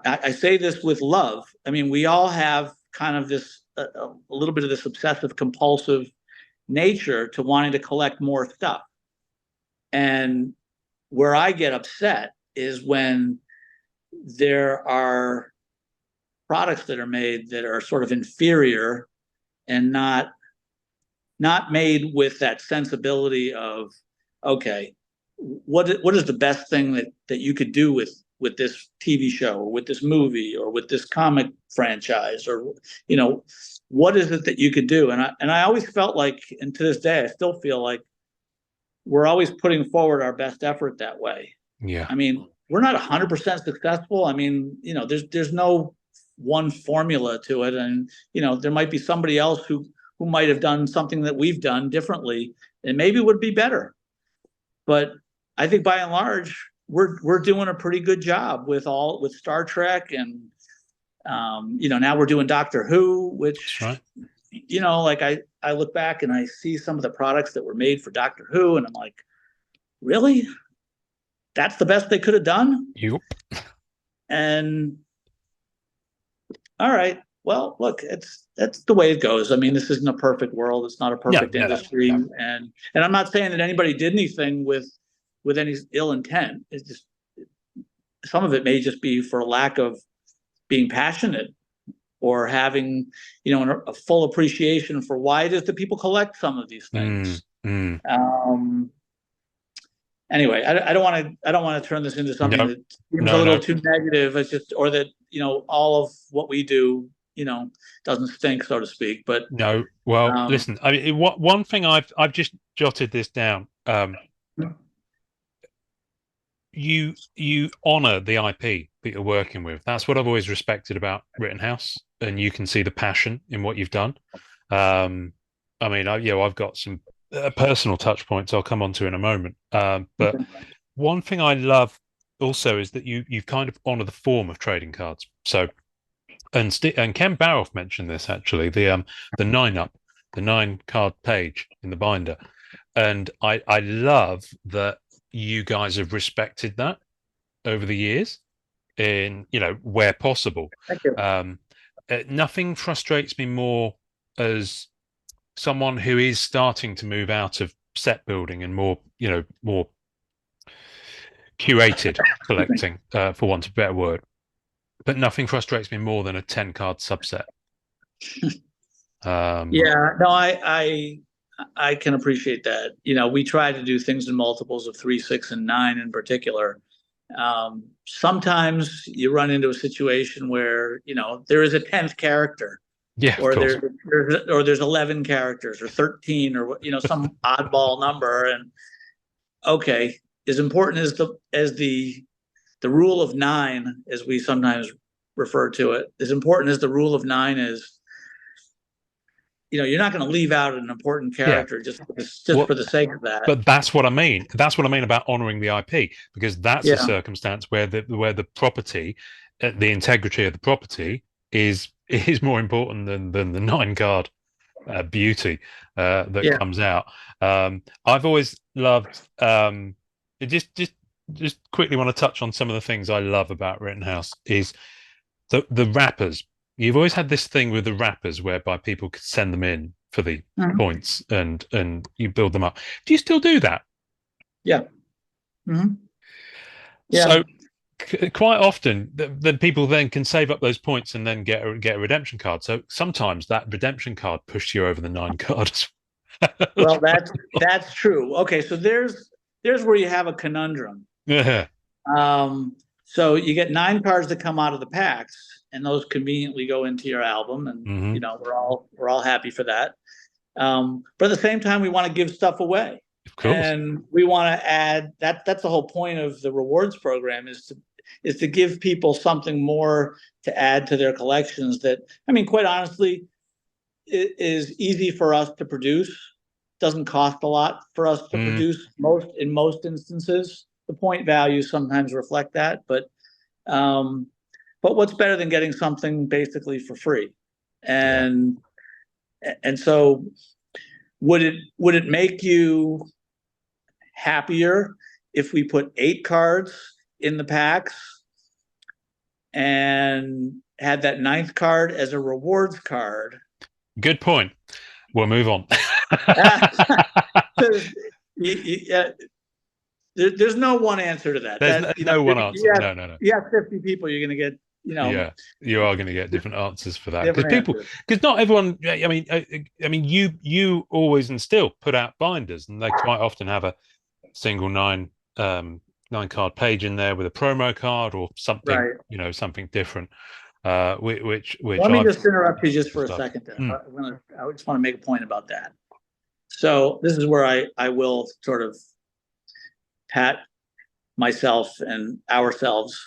I say this with love. I mean, we all have kind of this a little bit of this obsessive compulsive nature to wanting to collect more stuff. And where I get upset is when there are products that are made that are sort of inferior and not made with that sensibility of, okay, what is the best thing that you could do with this TV show or with this movie or with this comic franchise, or, you know, what is it that you could do? And I always felt like, and to this day, I still feel like we're always putting forward our best effort that way. Yeah. I mean, we're not 100% successful. I mean, you know, there's no one formula to it. And, you know, there might be somebody else who might have done something that we've done differently and maybe would be better. But I think by and large, we're doing a pretty good job with Star Trek, and you know, now we're doing Doctor Who, which, That's right. You know, like I look back and I see some of the products that were made for Doctor Who, and I'm like, really? That's the best they could have done? Yep. And all right, well, look, that's the way it goes. I mean, this isn't a perfect world. It's not a perfect industry. No. And I'm not saying that anybody did anything with any ill intent. It's just, some of it may just be for lack of being passionate or having, you know, a full appreciation for why it is that people collect some of these things. Anyway, I don't want to turn this into something that seems a little too negative. It's just, or that, you know, all of what we do, you know, doesn't stink, so to speak. But no, well, listen, I mean, one thing I've just jotted this down. You honor the IP that you're working with. That's what I've always respected about Rittenhouse, and you can see the passion in what you've done. I mean, I've got some personal touch points I'll come on to in a moment. But one thing I love also is that you've kind of honor the form of trading cards. So, and Ken Baroff mentioned this actually, the 9-up, the 9-card page in the binder, and I love that you guys have respected that over the years, in, you know, where possible. Thank you. Nothing frustrates me more as someone who is starting to move out of set building and more, you know, more curated collecting, for want of a better word. But nothing frustrates me more than a 10-card subset. Yeah, no, I can appreciate that. You know, we try to do things in multiples of 3, 6, and 9 in particular. Sometimes you run into a situation where, you know, there is a 10th character. Yeah, or there's 11 characters or 13 or, you know, some oddball number. And okay, as important as the rule of 9, as we sometimes refer to it, as important as the rule of 9 is, you know, you're not going to leave out an important character just for the sake of that. But that's what I mean. That's what I mean about honoring the IP, because that's a circumstance where the property, the integrity of the property is more important than the 9-card beauty that comes out. I've always loved. Just quickly want to touch on some of the things I love about Rittenhouse is the wrappers. You've always had this thing with the wrappers whereby people could send them in for the points and you build them up. Do you still do that? Yeah. Yeah. So quite often the people then can save up those points and then get a redemption card. So sometimes that redemption card pushes you over the 9 cards. Well, that's true. Okay, so there's where you have a conundrum. Yeah. So you get 9 cards that come out of the packs, and those conveniently go into your album, and you know, we're all happy for that. But at the same time, we want to give stuff away. Of course. And we want to add that's the whole point of the rewards program, is to give people something more to add to their collections that, I mean, quite honestly, it is easy for us to produce. Doesn't cost a lot for us to produce in most instances. The point values sometimes reflect that, but but what's better than getting something basically for free? And so would it make you happier if we put 8 cards in the packs and had that 9th card as a rewards card? Good point. We'll move on. There's no one answer to that. There's no one answer. No. You have 50 people, you're going to get, Yeah, you are going to get different answers for that, because not everyone. I mean, you always and still put out binders, and they quite often have a single 9 card page in there with a promo card or something, right. Something different. Which let me just interrupt you just for a second. I just want to make a point about that. So this is where I will sort of pat myself and ourselves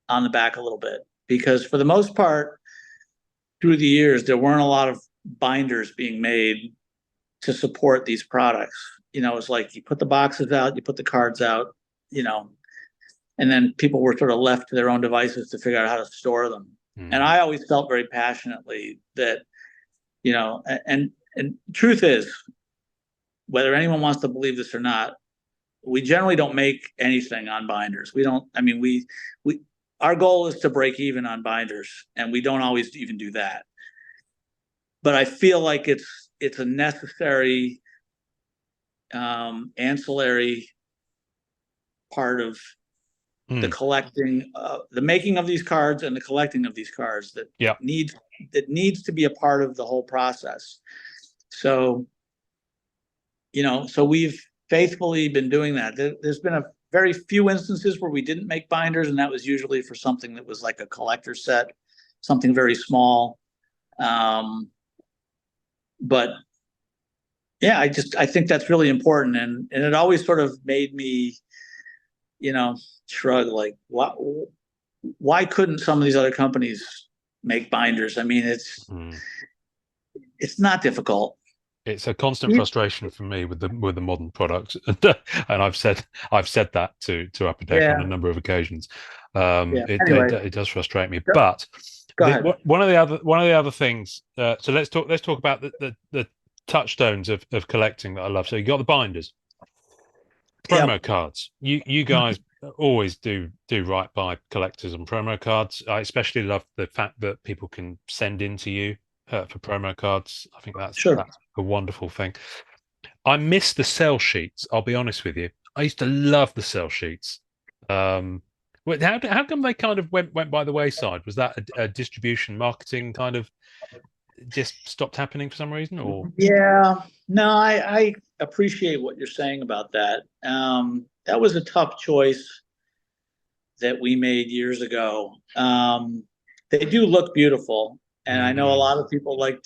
on the back a little bit, because for the most part, through the years, there weren't a lot of binders being made to support these products. It's like you put the boxes out, you put the cards out, and then people were sort of left to their own devices to figure out how to store them. And I always felt very passionately that, and truth is, whether anyone wants to believe this or not, we generally don't make anything on binders. We don't. I mean, we our goal is to break even on binders, and we don't always even do that. But I feel like it's a necessary ancillary part of the collecting, the making of these cards and the collecting of these cards that needs to be a part of the whole process. So, so we've faithfully been doing that. There's been a very few instances where we didn't make binders, and that was usually for something that was like a collector set, something very small. But yeah, I think that's really important, and it always sort of made me, shrug, like, why couldn't some of these other companies make binders? I mean, it's not difficult. It's a constant frustration for me with the modern product, and I've said that to Upper Deck on a number of occasions. It does frustrate me. But one of the other things. So let's talk about the touchstones of collecting that I love. So you got the binders, promo cards. You guys always do right by collectors and promo cards. I especially love the fact that people can send in to you for promo cards. I think that's a wonderful thing. I miss the sell sheets. I'll be honest with you. I used to love the sell sheets. How come they kind of went by the wayside? Was that a distribution marketing kind of just stopped happening for some reason, or? Yeah, no, I appreciate what you're saying about that. That was a tough choice that we made years ago. They do look beautiful, and I know a lot of people like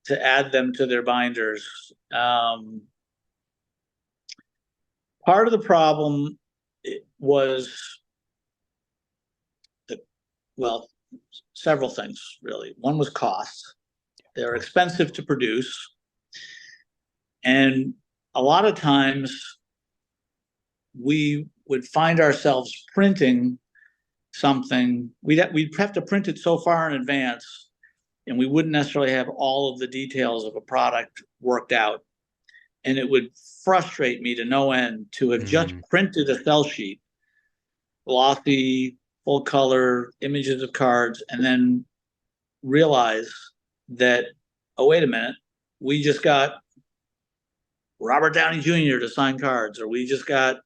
to add them to their binders. Part of the problem was several things, really. One was cost. They're expensive to produce, and a lot of times we would find ourselves printing something. We'd have to print it so far in advance, and we wouldn't necessarily have all of the details of a product worked out. And it would frustrate me to no end to have just printed a sell sheet, glossy, full color images of cards, and then realize that, oh, wait a minute, we just got Robert Downey Jr. to sign cards, or we just got,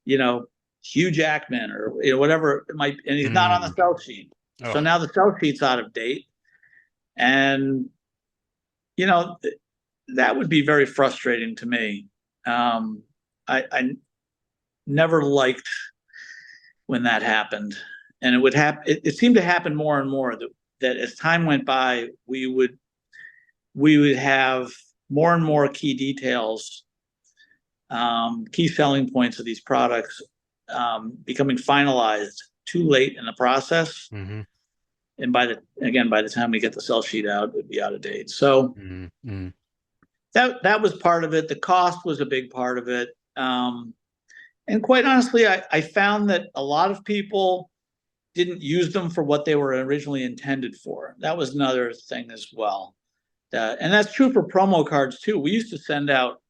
Hugh Jackman, or whatever it might, and he's not on the sell sheet. Oh. So now the sell sheet's out of date. And, that would be very frustrating to me. I never liked when that happened. And it would happen. It seemed to happen more and more that as time went by, we would have more and more key details, key selling points of these products becoming finalized too late in the process. And by the time we get the sell sheet out, it would be out of date. So that was part of it. The cost was a big part of it. And quite honestly, I found that a lot of people didn't use them for what they were originally intended for. That was another thing as well. And that's true for promo cards too. We used to send out,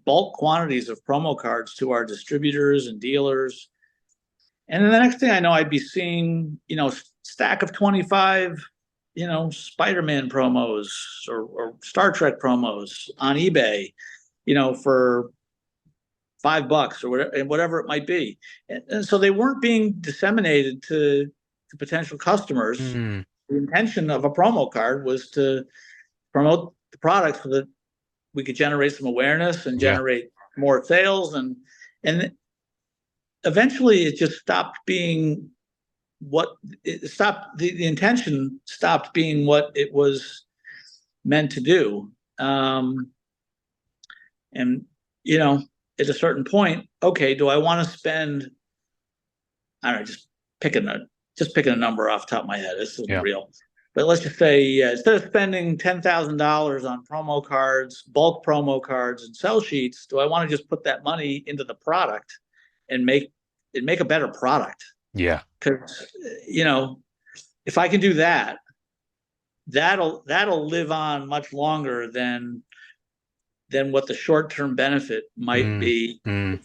bulk quantities of promo cards to our distributors and dealers. And then the next thing I know, I'd be seeing, stack of 25, Spider-Man promos or Star Trek promos on eBay, for $5 or whatever it might be. And so they weren't being disseminated to potential customers. Mm. The intention of a promo card was to promote the product so that we could generate some awareness and generate more sales. And eventually it just stopped being the intention stopped being what it was meant to do. And, at a certain point, okay, do I want to spend, I don't know, just picking a number off the top of my head. This isn't real. But let's just say instead of spending $10,000 on promo cards, bulk promo cards, and sell sheets, do I want to just put that money into the product and make a better product? Yeah. Because if I can do that, that'll live on much longer than what the short-term benefit might be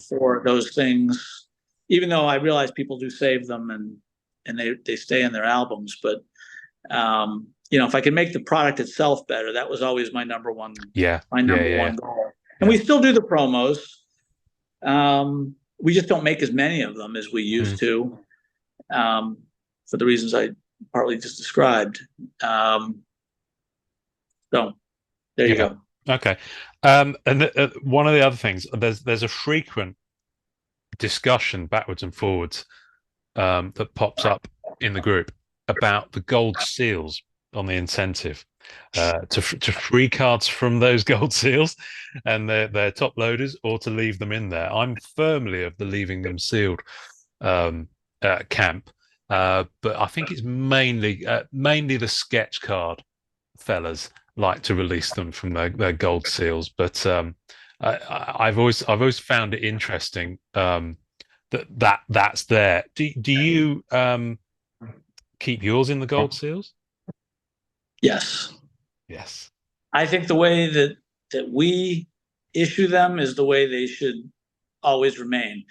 for those things. Even though I realize people do save them and they stay in their albums, but if I can make the product itself better, that was always my number one goal. And we still do the promos. We just don't make as many of them as we used to, for the reasons I partly just described. So there you go. Okay. And one of the other things, there's a frequent discussion backwards and forwards that pops up in the group about the gold seals on the incentive to free cards from those gold seals and their top loaders, or to leave them in there. I'm firmly of the leaving them sealed camp, but I think it's mainly the sketch card fellas like to release them from their gold seals. But I've always found it interesting that's there. Do you keep yours in the gold seals? Yes. I think the way that we issue them is the way they should always remain.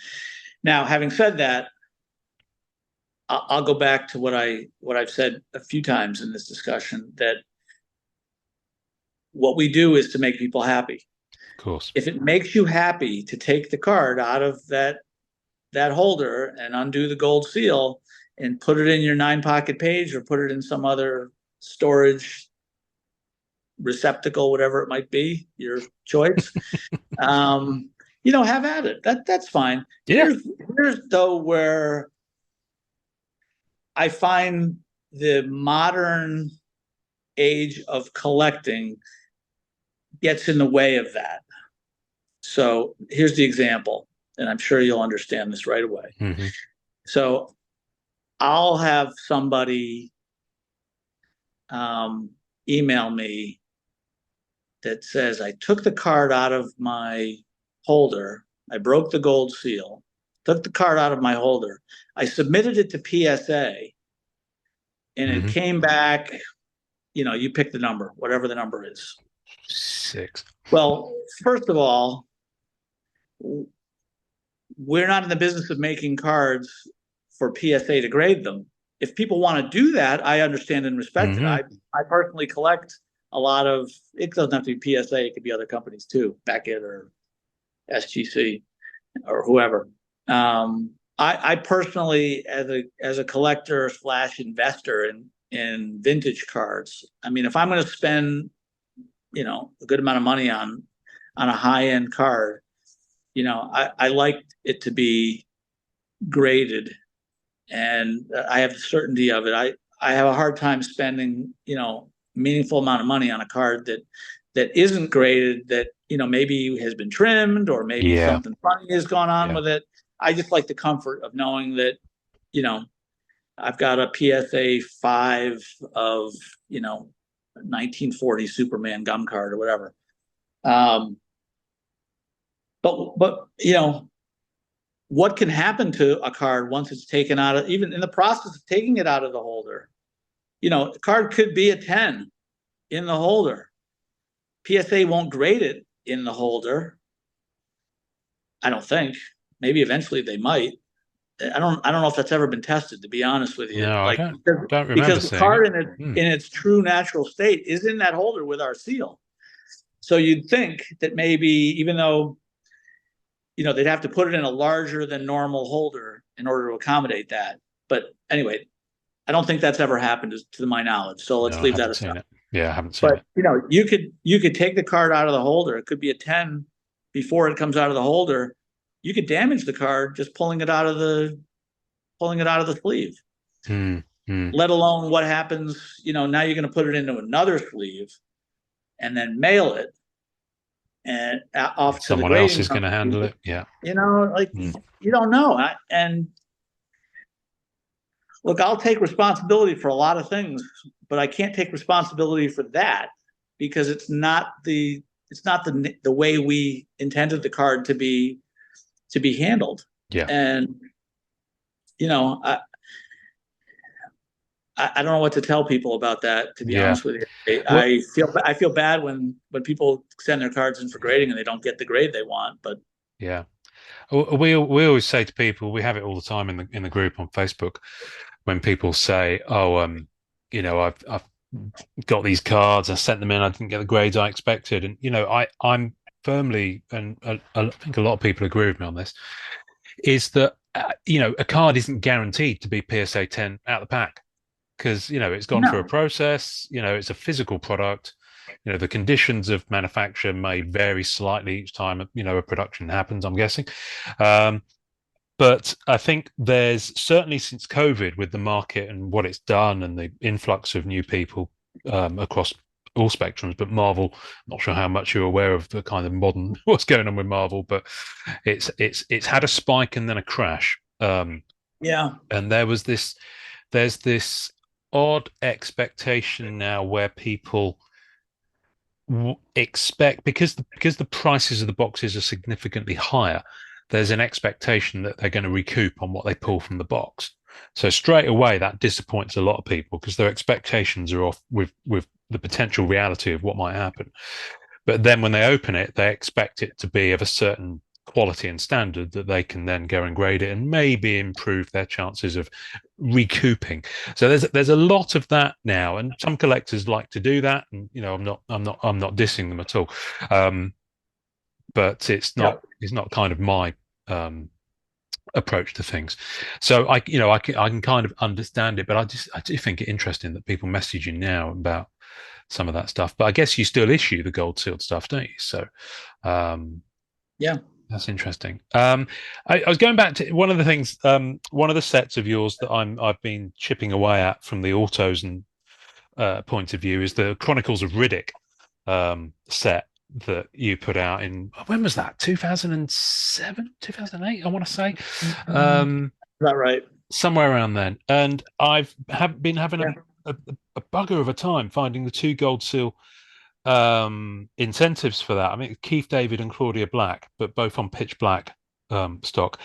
Now, having said that, I'll go back to what I've said a few times in this discussion, that what we do is to make people happy. Of course. If it makes you happy to take the card out of that holder and undo the gold seal and put it in your 9-pocket page or put it in some other storage receptacle, whatever it might be, your choice, have at it. That's fine. Yeah. Here's though where I find the modern age of collecting gets in the way of that. So here's the example, and I'm sure you'll understand this right away. Mm-hmm. So I'll have somebody email me that says, I took the card out of my holder, I broke the gold seal, took the card out of my holder, I submitted it to PSA, and it came back, you pick the number, whatever the number is. 6. Well, first of all, we're not in the business of making cards for PSA to grade them. If people want to do that, I understand and respect it. I personally collect a lot of, it doesn't have to be PSA, it could be other companies too, Beckett or SGC or whoever. I personally, as a collector / investor in vintage cards, I mean, if I'm going to spend, a good amount of money on a high-end card, I like it to be graded, and I have the certainty of it. I have a hard time spending, meaningful amount of money on a card that isn't graded, that, maybe has been trimmed, or maybe something funny has gone on with it. I just like the comfort of knowing that, I've got a PSA 5 of, 1940 Superman gum card or whatever. But what can happen to a card once it's taken out of, even in the process of taking it out of the holder. A card could be a 10 in the holder. PSA won't grade it in the holder. I don't think. Maybe eventually they might. I don't know if that's ever been tested, to be honest with you. No, like, I don't remember because the seeing card it. in its true natural state is in that holder with our seal. So you'd think that maybe, even though they'd have to put it in a larger than normal holder in order to accommodate that. But anyway, I don't think that's ever happened to my knowledge. So let's leave that aside. Yeah, I haven't seen it. But you could take the card out of the holder. It could be a 10 before it comes out of the holder. You could damage the card just pulling it out of the sleeve. Let alone what happens, now you're going to put it into another sleeve and then mail it and off to someone else is going to handle it. Yeah. You don't know. And look, I'll take responsibility for a lot of things, but I can't take responsibility for that because it's not the way we intended the card to be handled. Yeah. And I don't know what to tell people about that, to be honest with you. I feel bad when people send their cards in for grading and they don't get the grade they want. But yeah, we always say to people, we have it all the time in the group on Facebook, when people say, "Oh, I've got these cards, I sent them in, I didn't get the grades I expected," and I'm firmly, and I think a lot of people agree with me on this, is that a card isn't guaranteed to be PSA 10 out the pack. Because it's gone through a process. It's a physical product. The conditions of manufacture may vary slightly each time a production happens, I'm guessing. But I think there's certainly, since COVID, with the market and what it's done and the influx of new people across all spectrums, but Marvel, not sure how much you're aware of the kind of modern what's going on with Marvel, but it's had a spike and then a crash. And there's this odd expectation now where people expect, because the prices of the boxes are significantly higher, there's an expectation that they're going to recoup on what they pull from the box. So straight away that disappoints a lot of people because their expectations are off with the potential reality of what might happen. But then when they open it, they expect it to be of a certain quality and standard that they can then go and grade it and maybe improve their chances of recouping. So there's a lot of that now, and some collectors like to do that, and I'm not dissing them at all, but it's not kind of my approach to things. So I can kind of understand it, but I do think it interesting that people message you now about some of that stuff. But I guess you still issue the gold sealed stuff, don't you? So that's interesting. I was going back to one of the things, one of the sets of yours that I've been chipping away at from the autos and point of view is the Chronicles of Riddick set that you put out in, when was that? 2007, 2008, I want to say. Is that right? Somewhere around then. And I've been having a bugger of a time finding the 2 gold seal incentives for that. I mean, Keith David and Claudia Black, but both on pitch black stock.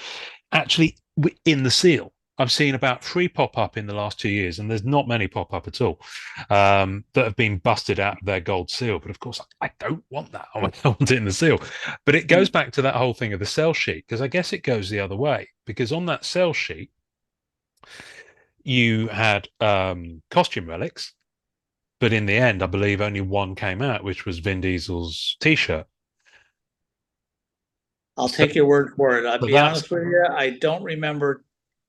Actually, in the seal, I've seen about 3 pop up in the last 2 years, and there's not many pop up at all that have been busted out of their gold seal. But of course, I don't want that. I want it in the seal. But it goes back to that whole thing of the sell sheet, because I guess it goes the other way, because on that sell sheet, you had costume relics. But in the end, I believe only one came out, which was Vin Diesel's T-shirt. I'll take your word for it. I'll be honest with you, I don't remember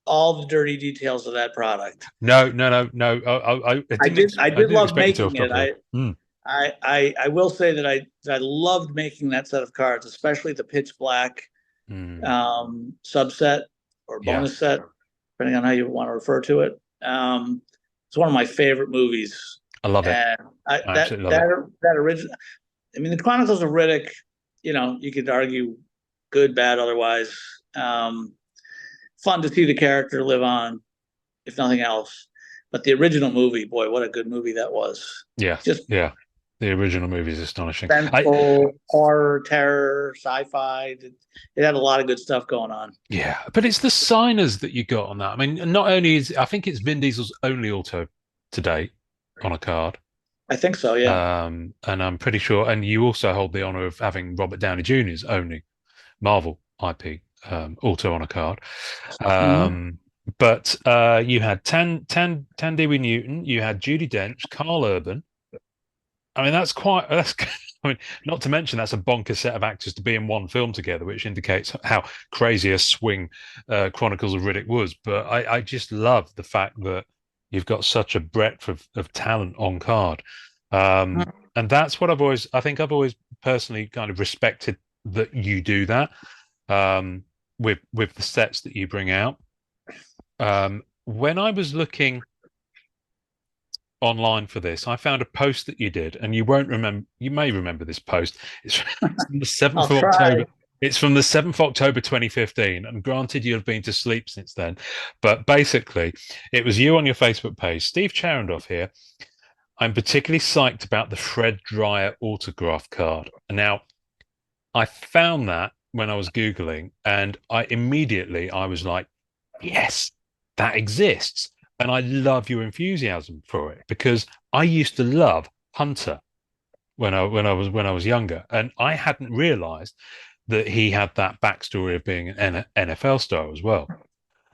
all the dirty details of that product. No. I did love making it. I will say that I loved making that set of cards, especially the pitch black subset or bonus set, depending on how you want to refer to it. It's one of my favorite movies. I love it. That original. I mean, the Chronicles of Riddick. You could argue good, bad, otherwise. Fun to see the character live on, if nothing else. But the original movie, boy, what a good movie that was. Yeah, The original movie is astonishing. Vengeful, horror, terror, sci-fi. It had a lot of good stuff going on. Yeah, but it's the signers that you got on that. I mean, not only is I think it's Vin Diesel's only auto to date on a card. I think so, yeah. And I'm pretty sure, and you also hold the honor of having Robert Downey Jr.'s only Marvel IP auto on a card. Mhm. But you had Tandewi Newton, you had Judi Dench, Carl Urban. I mean, that's. I mean, not to mention that's a bonkers set of actors to be in one film together, which indicates how crazy a swing Chronicles of Riddick was. But I just love the fact that you've got such a breadth of talent on card, and that's what I think I've always personally kind of respected that you do that with the sets that you bring out. When I was looking online for this, I found a post that you did, and you won't remember. You may remember this post. It's from the seventh I'll of try. October. It's from the 7th of October 2015. And granted, you have been to sleep since then, but basically, it was you on your Facebook page, Steve Charendoff here. I'm particularly psyched about the Fred Dryer autograph card. Now, I found that when I was Googling, and I was like, yes, that exists. And I love your enthusiasm for it because I used to love Hunter when I was younger, and I hadn't realized that he had that backstory of being an NFL star as well.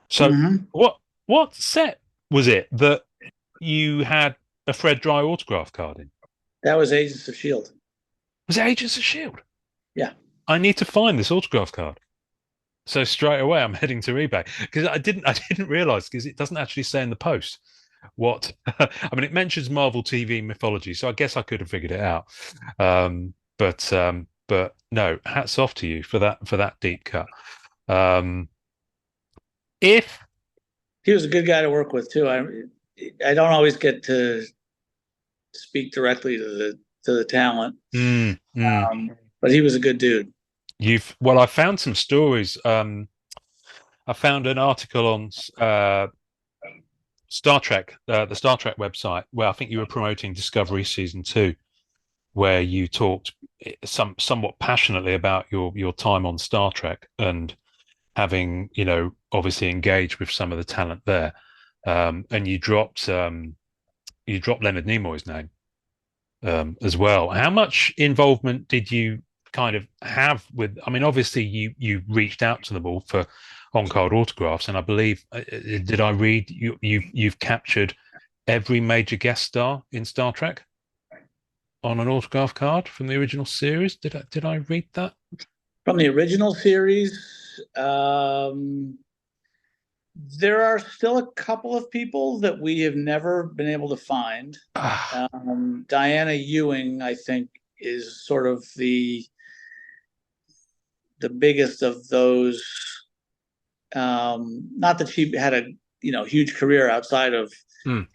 So Hmm. what set was it that you had a Fred Dry autograph card in? That was Agents of Shield. Was it Agents of Shield? Yeah. I need to find this autograph card. So straight away, I'm heading to eBay because I didn't realize because it doesn't actually say in the post what. I mean, it mentions Marvel TV mythology, so I guess I could have figured it out. But no, hats off to you for that deep cut. If He was a good guy to work with too. I don't always get to speak directly to the talent, mm, mm, but he was a good dude. I found some stories. I found an article on Star Trek, the Star Trek website, where I think you were promoting Discovery season 2, where you talked somewhat passionately about your time on Star Trek and having, obviously engaged with some of the talent there. And you dropped Leonard Nimoy's name as well. How much involvement did you kind of have with? I mean, obviously you reached out to them all for on-card autographs, and I believe did I read you've captured every major guest star in Star Trek on an autograph card from the original series? Did I read that? From the original series, there are still a couple of people that we have never been able to find. Diana Ewing, I think, is sort of the biggest of those. Not that she had a huge career outside of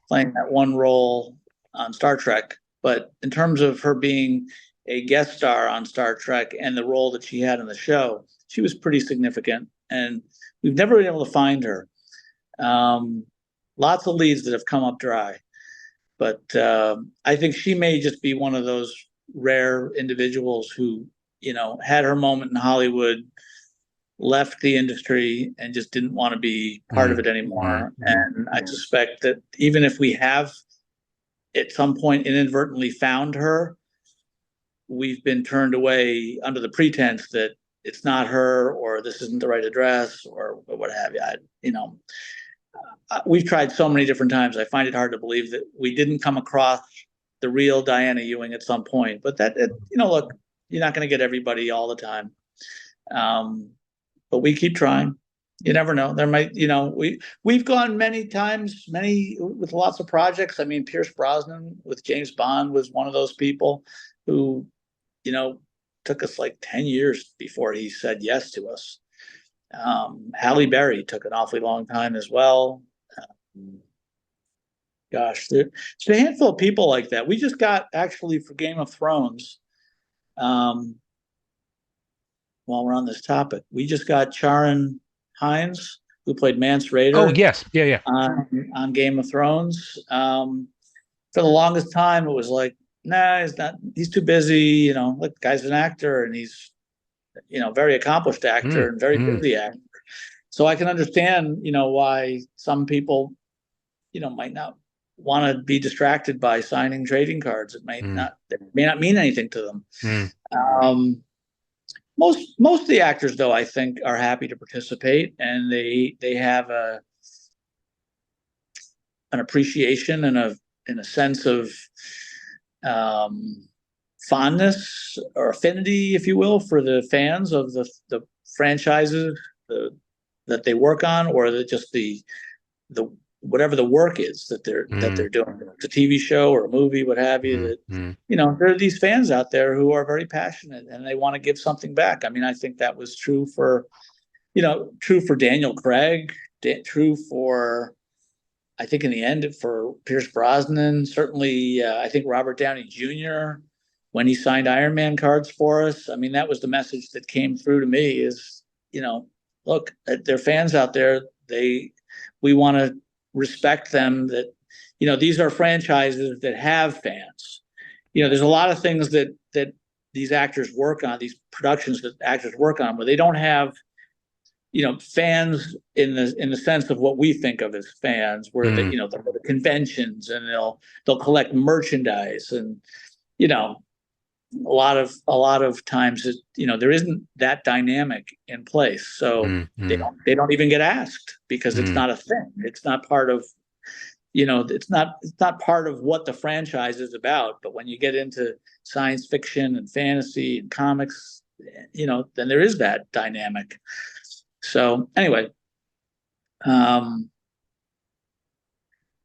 playing that one role on Star Trek, but in terms of her being a guest star on Star Trek and the role that she had in the show, she was pretty significant, and we've never been able to find her. Lots of leads that have come up dry, but I think she may just be one of those rare individuals who, had her moment in Hollywood, left the industry, and just didn't want to be part of it anymore. And I suspect that even if we have at some point inadvertently found her, we've been turned away under the pretense that it's not her, or this isn't the right address, or what have you. We've tried so many different times. I find it hard to believe that we didn't come across the real Diana Ewing at some point. But look, you're not going to get everybody all the time. But we keep trying. You never know. There might, we've gone many times, with lots of projects. I mean, Pierce Brosnan with James Bond was one of those people who, took us like 10 years before he said yes to us. Halle Berry took an awfully long time as well. Gosh, there's a handful of people like that. We just got, actually, for Game of Thrones, while we're on this topic, we just got Sharon Hines, who played Mance Rayder. Oh yes, yeah. On Game of Thrones. For the longest time, it was like, nah, he's not. He's too busy. Look, the guy's an actor, and he's very accomplished actor and very busy actor. So I can understand why some people might not want to be distracted by signing trading cards. It may not mean anything to them. Most of the actors, though, I think, are happy to participate, and they have an appreciation and a sense of fondness or affinity, if you will, for the fans of the franchises that they work on, or just the whatever the work is that they're doing. It's a TV show or a movie, what have you. There are these fans out there who are very passionate and they want to give something back. I mean, I think that was true for Daniel Craig, true for, I think in the end, for Pierce Brosnan, certainly I think Robert Downey Jr., when he signed Iron Man cards for us. I mean, that was the message that came through to me is, look, they're fans out there. We want to respect them, that, these are franchises that have fans. There's a lot of things that these actors work on, these productions that actors work on, where they don't have fans in the sense of what we think of as fans, where they'll go to conventions and they'll collect merchandise, and a lot of times there isn't that dynamic in place, so they don't even get asked because it's not a thing. It's not part of it's not part of what the franchise is about. But when you get into science fiction and fantasy and comics, then there is that dynamic. So anyway,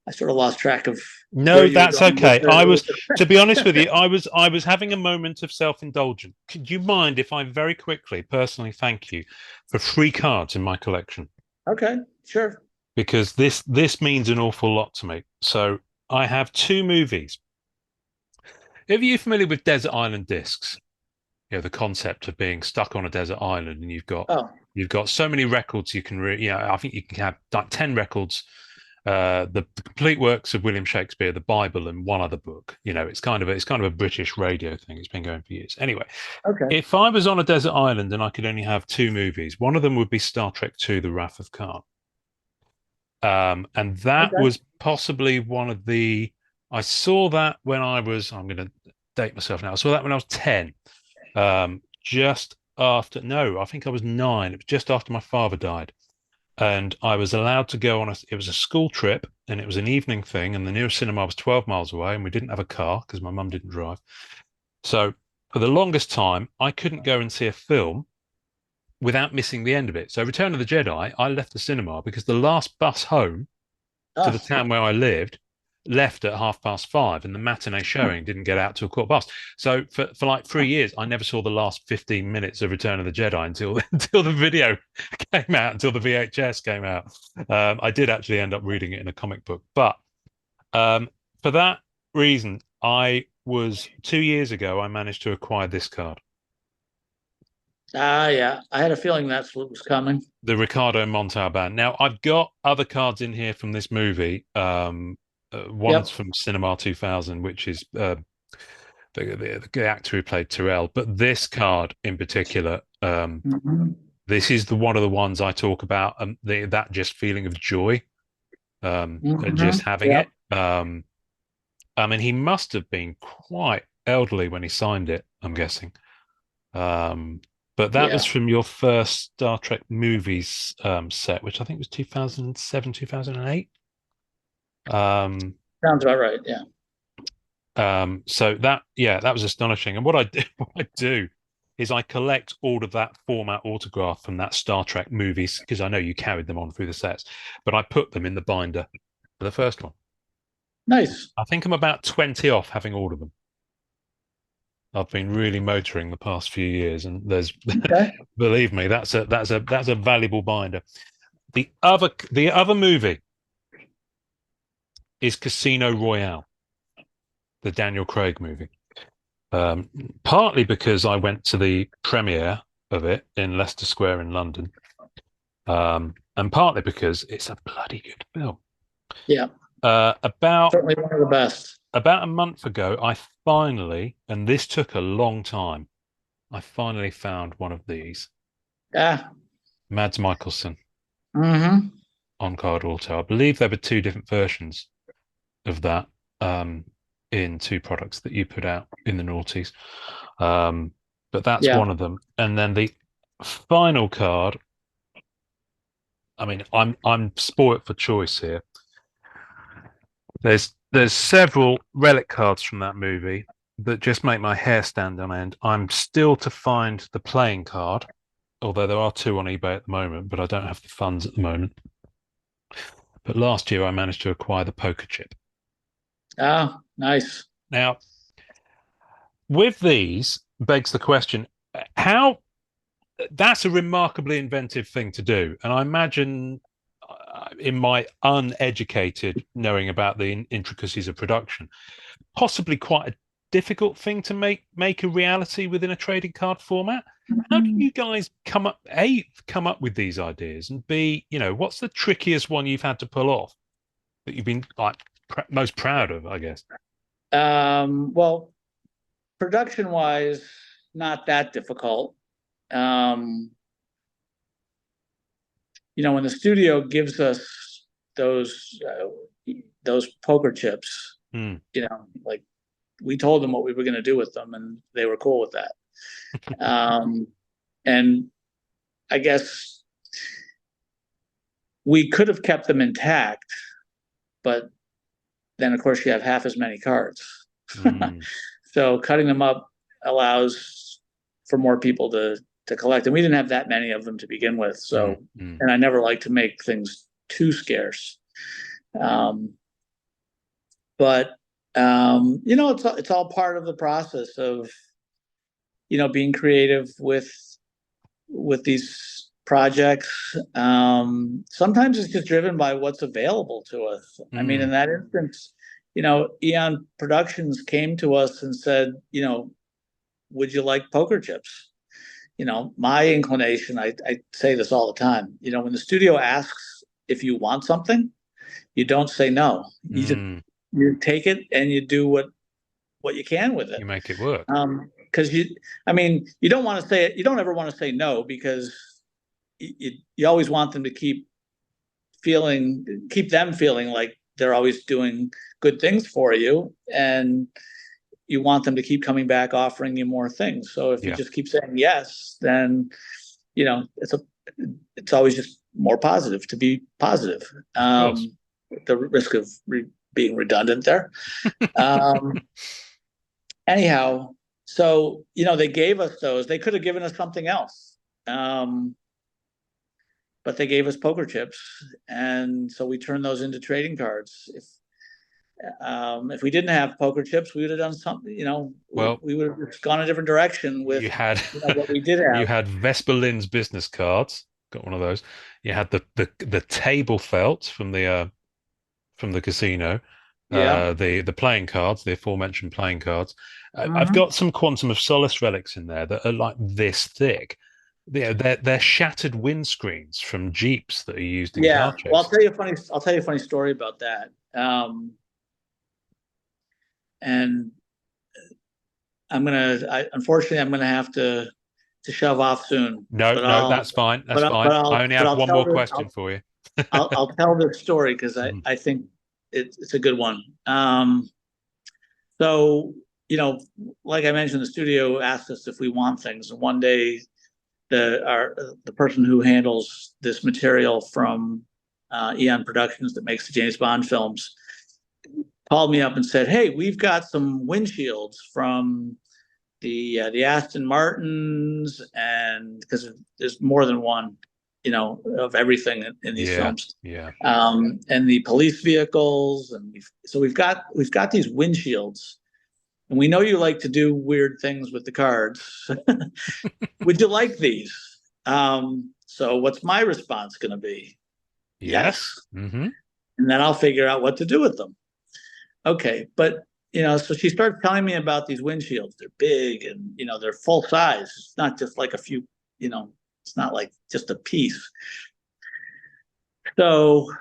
I sort of lost track of. No, that's okay. To be honest with you, I was having a moment of self-indulgence. Could you mind if I very quickly, personally, thank you for free cards in my collection? Okay, sure. Because this means an awful lot to me. So I have 2 movies. Are you familiar with desert island discs? The concept of being stuck on a desert island, and you've got so many records you can I think you can have like 10 records, the complete works of William Shakespeare, the Bible, and one other book. It's kind of a British radio thing. It's been going for years. Anyway, if I was on a desert island and I could only have 2 movies, one of them would be Star Trek II: The Wrath of Khan. And that was possibly one of the. I saw that when I'm going to date myself now. I saw that when I was 10. Just after, no, I think I was 9. It was just after my father died, and I was allowed to go on it was a school trip, and it was an evening thing, and the nearest cinema was 12 miles away, and we didn't have a car because my mum didn't drive. So for the longest time, I couldn't go and see a film without missing the end of it. So Return of the Jedi, I left the cinema because the last bus home to the town where I lived left at 5:30, and the matinee showing didn't get out till 15:15. So for like 3 years, I never saw the last 15 minutes of Return of the Jedi until the video came out, until the VHS came out. I did actually end up reading it in a comic book, but for that reason, 2 years ago, I managed to acquire this card. Yeah, I had a feeling that's what was coming. The Ricardo Montalban. Now, I've got other cards in here from this movie. One's from Cinema 2000, which is the actor who played Tyrell. But this card in particular, this is one of the ones I talk about. That just feeling of joy, just having it. I mean, he must have been quite elderly when he signed it, I'm guessing. But that was from your first Star Trek movies set, which I think was 2007, 2008. Sounds about right. Yeah. So that was astonishing. And what I do is I collect all of that format autograph from that Star Trek movies, because I know you carried them on through the sets, but I put them in the binder for the first one. Nice. I think I'm about 20 off having all of them. I've been really motoring the past few years, and there's believe me, that's a valuable binder. The other movie is Casino Royale, the Daniel Craig movie. Partly because I went to the premiere of it in Leicester Square in London, and partly because it's a bloody good film. Yeah. About certainly one of the best. About a month ago, finally, and this took a long time, I finally found one of these. Yeah. Mads Mikkelsen Mm-hmm. on Card Auto. I believe there were two different versions of that in two products that you put out in the noughties. But that's Yeah. one of them. And then the final card, I mean, I'm spoilt for choice here. There's several relic cards from that movie that just make my hair stand on end. I'm still to find the playing card, although there are two on eBay at the moment, but I don't have the funds at the moment. But last year I managed to acquire the poker chip. Ah, nice. Now, with these, begs the question, how that's a remarkably inventive thing to do. And I imagine in my uneducated knowing about the intricacies of production, possibly quite a difficult thing to make a reality within a trading card format. How do you guys come up with these ideas, and B, what's the trickiest one you've had to pull off that you've been like most proud of, I guess? Well, production wise, not that difficult. When the studio gives us those poker chips, like we told them what we were going to do with them, and they were cool with that. And I guess we could have kept them intact, but then of course you have half as many cards. So cutting them up allows for more people to collect, and we didn't have that many of them to begin with. So, and I never like to make things too scarce. But it's all part of the process of being creative with these projects. Sometimes it's just driven by what's available to us. I mean, in that instance, Eon Productions came to us and said, would you like poker chips? My inclination, I say this all the time, when the studio asks if you want something, you don't say no. You take it and you do what you can with it. You make it work. Because you don't want to say it. You don't ever want to say no, because you always want them to keep them feeling like they're always doing good things for you, and you want them to keep coming back, offering you more things. So if you just keep saying yes, then it's always just more positive to be positive. The risk of being redundant there. Anyhow, so they gave us those. They could have given us something else, but they gave us poker chips, and so we turned those into trading cards. If we didn't have poker chips, we would have done something. Well, we would have gone a different direction with what we did have. You had Vesper Lynd's business cards. Got one of those. You had the table felt from the casino. The playing cards, the aforementioned playing cards. I've got some Quantum of Solace relics in there that are like this thick. They're shattered windscreens from Jeeps that are used in car chases. Well, I'll tell you a funny story about that. And unfortunately, I'm gonna have to shove off soon. No, that's fine. That's fine. I only have one more question for you. I'll tell this story because I think it's a good one. So like I mentioned, the studio asked us if we want things, and one day the person who handles this material from Eon Productions that makes the James Bond films called me up and said, "Hey, we've got some windshields from the Aston Martins, and because there's more than one, of everything in these films. And the police vehicles, and we've got these windshields, and we know you like to do weird things with the cards. Would you like these?" So what's my response going to be? Yes. And then I'll figure out what to do with them. Okay, but so she started telling me about these windshields. They're big, and they're full size. It's not just like a few, it's not like just a piece. So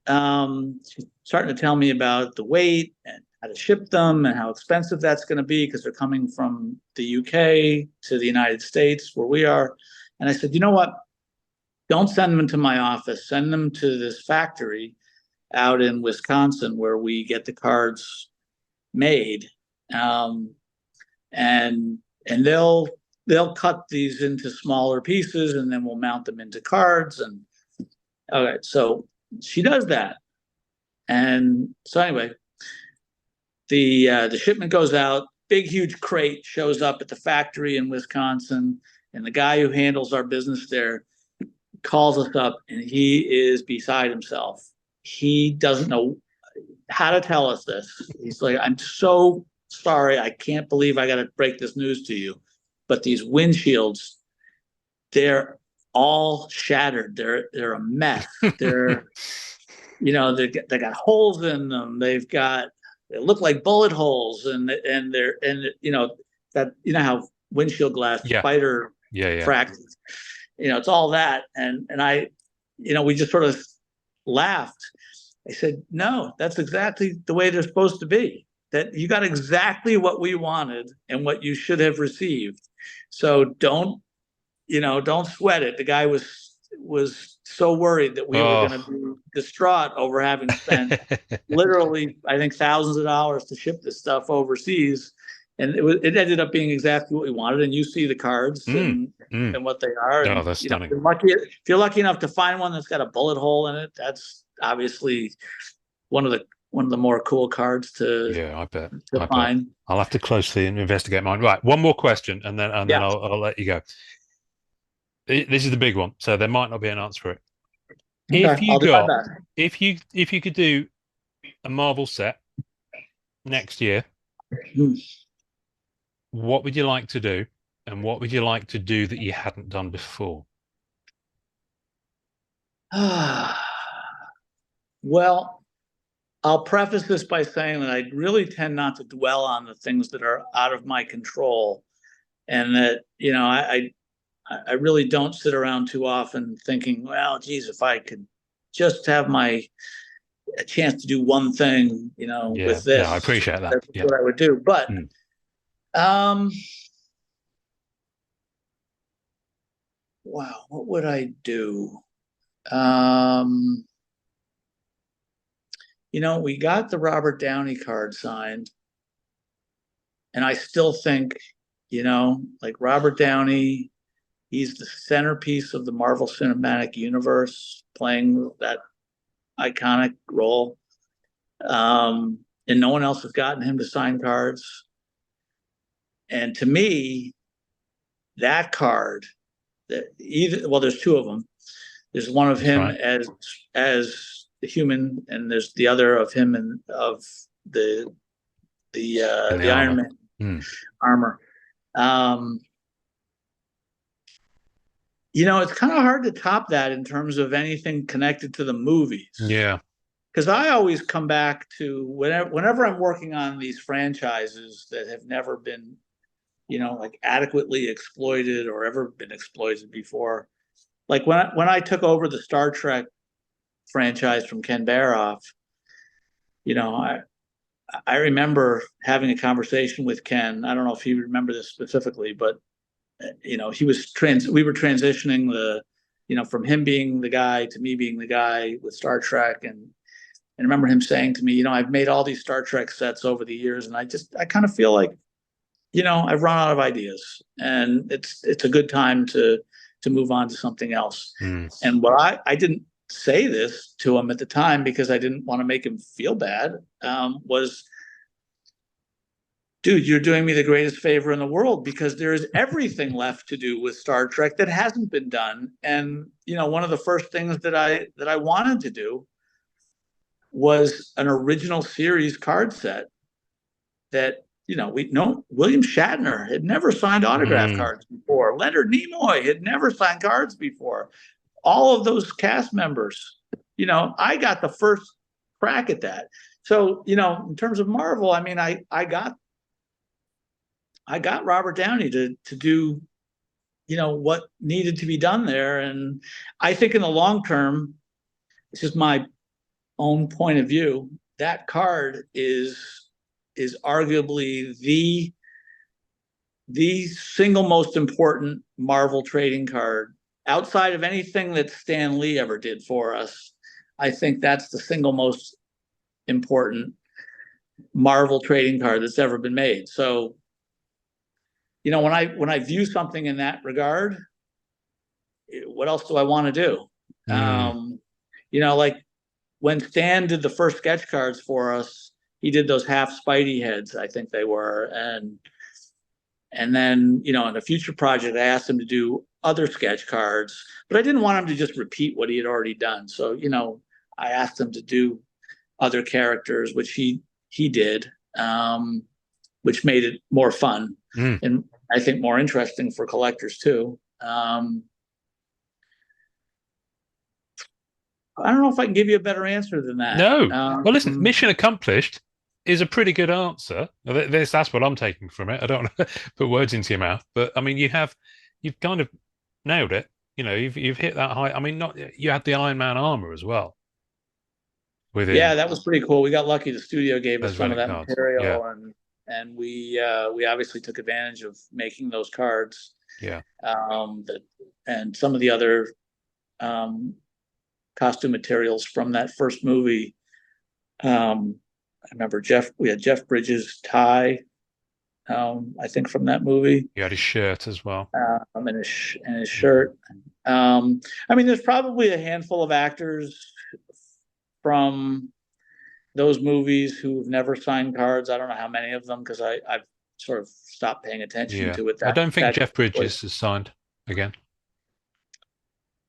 she's starting to tell me about the weight, and how to ship them and how expensive that's going to be because they're coming from the UK to the United States where we are. And I said, you know what? Don't send them to my office. Send them to this factory out in Wisconsin where we get the cards made. And they'll cut these into smaller pieces and then we'll mount them into cards. And okay, so she does that. And so anyway, the shipment goes out, big huge crate shows up at the factory in Wisconsin, and the guy who handles our business there calls us up and he is beside himself. He doesn't know how to tell us this. He's like, I'm so sorry, I can't believe I got to break this news to you, but these windshields, they're all shattered. They're a mess. They're they got holes in them. They look like bullet holes, and how windshield glass spider fractures. It's all that, and I, we just sort of laughed. I said, no, that's exactly the way they're supposed to be. That you got exactly what we wanted and what you should have received. So don't sweat it. The guy was so worried that we were going to be distraught over having spent literally, I think, thousands of dollars to ship this stuff overseas. And it ended up being exactly what we wanted. And you see the cards and what they are. Oh, and, that's stunning. If you're lucky enough to find one that's got a bullet hole in it, that's obviously one of the more cool cards to I bet. find. I'll have to closely investigate mine. Right, one more question, and then I'll let you go. This is the big one, so there might not be an answer for it. Okay, if you could do a Marvel set next year, what would you like to do, and what would you like to do that you hadn't done before? Well, I'll preface this by saying that I really tend not to dwell on the things that are out of my control, and that I really don't sit around too often thinking, well, geez, if I could just have a chance to do one thing, with this. I appreciate that. That's what I would do. But wow, what would I do? We got the Robert Downey card signed, and I still think, like Robert Downey, he's the centerpiece of the Marvel Cinematic Universe, playing that iconic role. And no one else has gotten him to sign cards. And to me, that card, there's two of them. There's one of him as the human, and there's the other of him and of the Iron Man armor. It's kind of hard to top that in terms of anything connected to the movies. Yeah. Because I always come back to whenever I'm working on these franchises that have never been, like adequately exploited or ever been exploited before. Like when I took over the Star Trek franchise from Ken Baroff, I remember having a conversation with Ken. I don't know if you remember this specifically, but we were transitioning from him being the guy to me being the guy with Star Trek, and I remember him saying to me, I've made all these Star Trek sets over the years, and I kind of feel like, I've run out of ideas, and it's a good time to move on to something else. And what I didn't say this to him at the time because I didn't want to make him feel bad, was, dude, you're doing me the greatest favor in the world, because there is everything left to do with Star Trek that hasn't been done. And, one of the first things that I wanted to do was an original series card set that, William Shatner had never signed autograph cards before. Leonard Nimoy had never signed cards before. All of those cast members, I got the first crack at that. So, in terms of Marvel, I mean, I got Robert Downey to do, what needed to be done there. And I think in the long term, it's just my own point of view, that card is is arguably the single most important Marvel trading card outside of anything that Stan Lee ever did for us. I think that's the single most important Marvel trading card that's ever been made. So, you know, when I view something in that regard, what else do I want to do? You know, like when Stan did the first sketch cards for us, he did those half Spidey heads, I think they were, and then, you know, in a future project, I asked him to do other sketch cards, but I didn't want him to just repeat what he had already done. So, you know, I asked him to do other characters, which he did, which made it more fun and I think more interesting for collectors too. I don't know if I can give you a better answer than that. No. Well, listen, mission accomplished is a pretty good answer. That's what I'm taking from it. I don't want to put words into your mouth, but I mean, you've kind of nailed it. You know, you've hit that high. I mean, not you had the Iron Man armor as well. Yeah, that was pretty cool. We got lucky. The studio gave us some of that cards. material, and we obviously took advantage of making those cards. Yeah. And some of the other costume materials from that first movie. I remember we had Jeff Bridges' tie, I think from that movie. You had his shirt as well. And his shirt. I mean, there's probably a handful of actors from those movies who've never signed cards. I don't know how many of them, because I've sort of stopped paying attention to it. I don't think Jeff Bridges has signed again.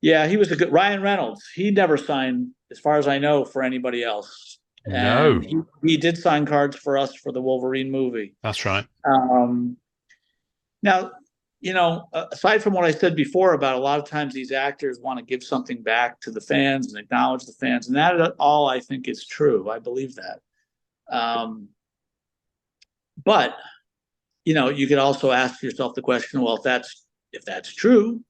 Yeah, he was a good Ryan Reynolds. He never signed, as far as I know, for anybody else. No. And he did sign cards for us for the Wolverine movie. That's right. Now, you know, aside from what I said before about a lot of times these actors want to give something back to the fans and acknowledge the fans, and that all I think is true. I believe that. But, you know, you could also ask yourself the question, well, if that's true,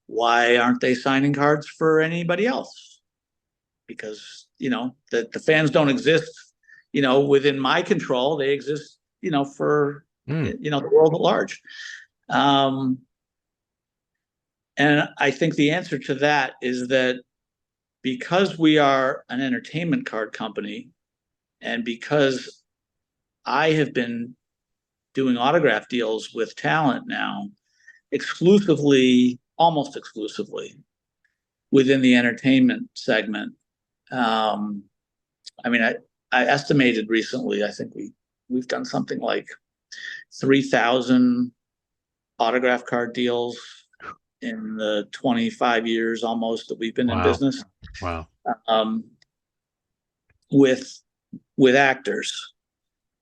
why aren't they signing cards for anybody else? Because, you know, the fans don't exist, you know, within my control. They exist, you know, for, you know, the world at large. And I think the answer to that is that because we are an entertainment card company, and because I have been doing autograph deals with talent now almost exclusively within the entertainment segment. I mean, I estimated recently, I think we've done something like 3,000 autograph card deals in the 25 years almost that we've been in business. Wow. With actors.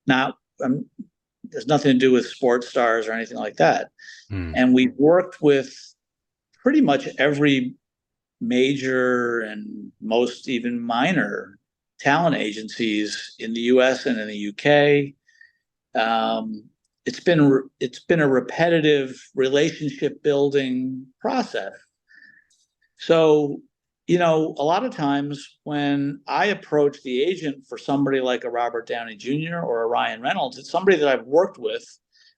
Now, there's nothing to do with sports stars or anything like that. And we've worked with pretty much every major and most even minor talent agencies in the US and in the UK. It's been a repetitive relationship building process. So, you know, a lot of times when I approach the agent for somebody like a Robert Downey Jr. or a Ryan Reynolds, it's somebody that I've worked with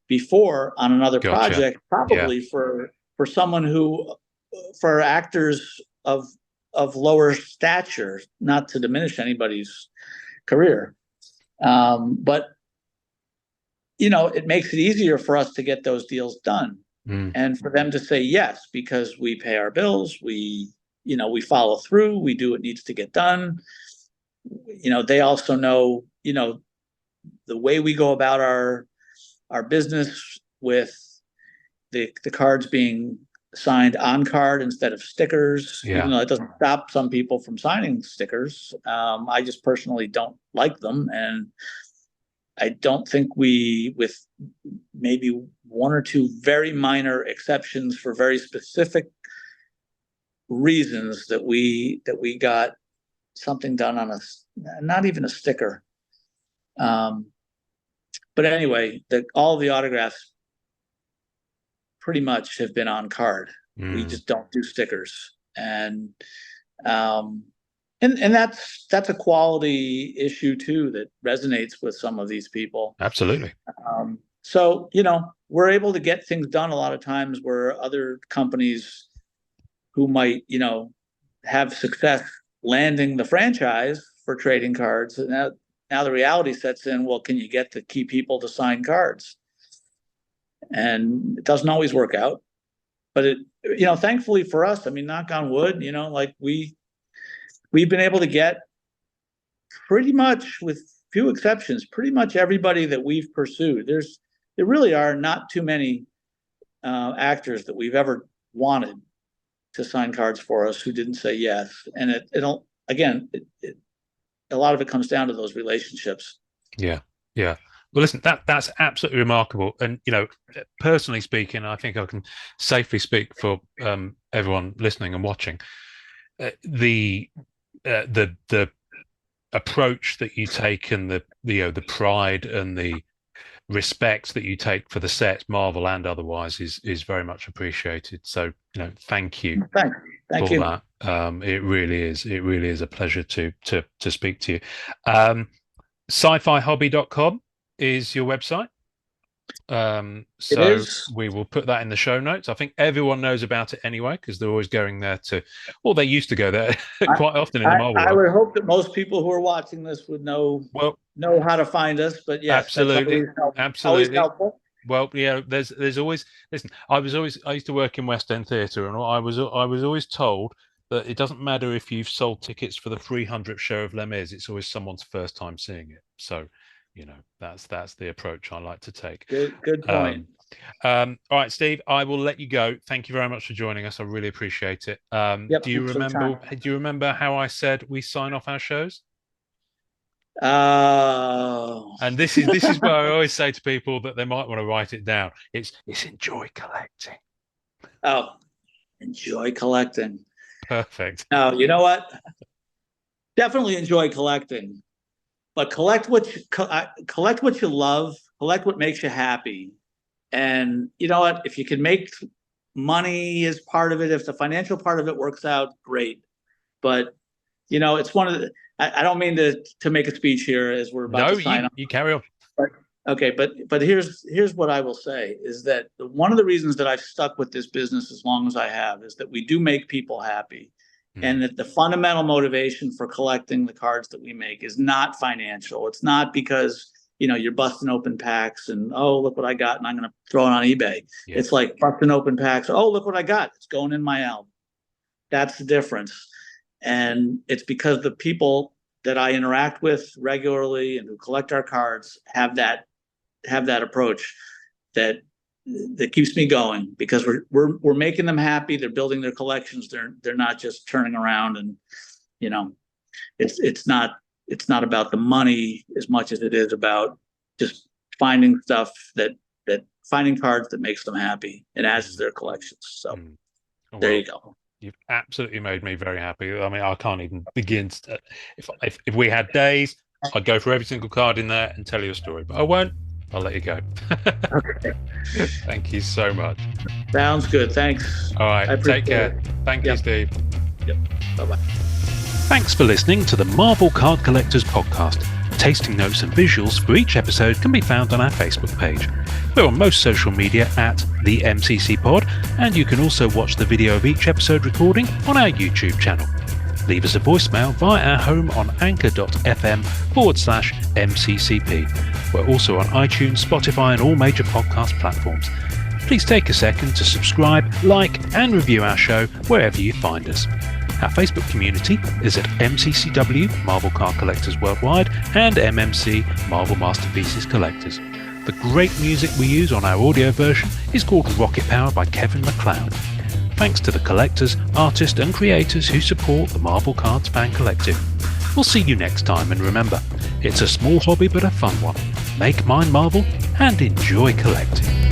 before on another project, probably for someone for actors of lower stature, not to diminish anybody's career. But, you know, it makes it easier for us to get those deals done and for them to say yes, because we pay our bills, we follow through, we do what needs to get done. You know, they also know, you know, the way we go about our business with the cards being signed on card instead of stickers, even though it doesn't stop some people from signing stickers. I just personally don't like them. And I don't think with maybe one or two very minor exceptions for very specific reasons that we got something done on not even a sticker. But anyway, all the autographs pretty much have been on card. We just don't do stickers. And And that's a quality issue too that resonates with some of these people. Absolutely. So, we're able to get things done a lot of times where other companies who might, have success landing the franchise for trading cards. And now the reality sets in, well, can you get the key people to sign cards? And it doesn't always work out. But thankfully for us, I mean, knock on wood, like we've been able to get pretty much, with few exceptions, pretty much everybody that we've pursued. There really are not too many actors that we've ever wanted to sign cards for us who didn't say yes. And a lot of it comes down to those relationships. Yeah. Well, listen, that's absolutely remarkable. And personally speaking, I think I can safely speak for everyone listening and watching. The approach that you take, and the pride and the respect that you take for the set, Marvel and otherwise, is very much appreciated. So thank you. Thank you. That. It really is a pleasure to speak to you. Sci-fihobby.com is your website. So we will put that in the show notes. I think everyone knows about it anyway, because they're always going there they used to go there quite often in the Marvel. I would hope that most people who are watching this would know how to find us, but yes, absolutely. Always helpful. Well, yeah, there's always, listen, I used to work in West End Theatre, and I was always told that it doesn't matter if you've sold tickets for the 300th show of Les Mis, it's always someone's first time seeing it. So that's the approach I like to take. Good point. All right, Steve, I will let you go. Thank you very much for joining us. I really appreciate it. Yep, do you remember how I said we sign off our shows? And this is what I always say to people, that they might want to write it down. It's enjoy collecting. Oh, enjoy collecting. Perfect. Now, you know what? Definitely enjoy collecting. But collect what you love, collect what makes you happy. And you know what? If you can make money as part of it, if the financial part of it works out, great. But it's one of the. I don't mean to make a speech here as we're about to sign up. You carry on. But here's what I will say is that one of the reasons that I've stuck with this business as long as I have is that we do make people happy. And that the fundamental motivation for collecting the cards that we make is not financial. It's not because, you're busting open packs and, oh, look what I got, and I'm going to throw it on eBay. Yes. It's like busting open packs. Oh, look what I got. It's going in my album. That's the difference. And it's because the people that I interact with regularly and who collect our cards have that approach that keeps me going, because we're making them happy. They're building their collections. They're not just turning around and, it's not about the money as much as it is about just finding stuff finding cards that makes them happy and adds to their collections. So there you go. You've absolutely made me very happy. I mean, I can't even begin to, if we had days, I'd go for every single card in there and tell you a story, but I won't. I'll let you go. Okay. Thank you so much. Sounds good. Thanks. All right. Take care. Thank you, Steve. Yep. Bye-bye. Thanks for listening to the Marvel Card Collectors podcast. Tasting notes and visuals for each episode can be found on our Facebook page. We're on most social media at the MCC Pod, and you can also watch the video of each episode recording on our YouTube channel. Leave us a voicemail via our home on anchor.fm/MCCP. We're also on iTunes, Spotify, and all major podcast platforms. Please take a second to subscribe, like, and review our show wherever you find us. Our Facebook community is at MCCW, Marvel Card Collectors Worldwide, and MMC, Marvel Masterpieces Collectors. The great music we use on our audio version is called Rocket Power by Kevin MacLeod. Thanks to the collectors, artists, and creators who support the Marvel Cards Fan Collective. We'll see you next time, and remember, it's a small hobby but a fun one. Make mine Marvel and enjoy collecting.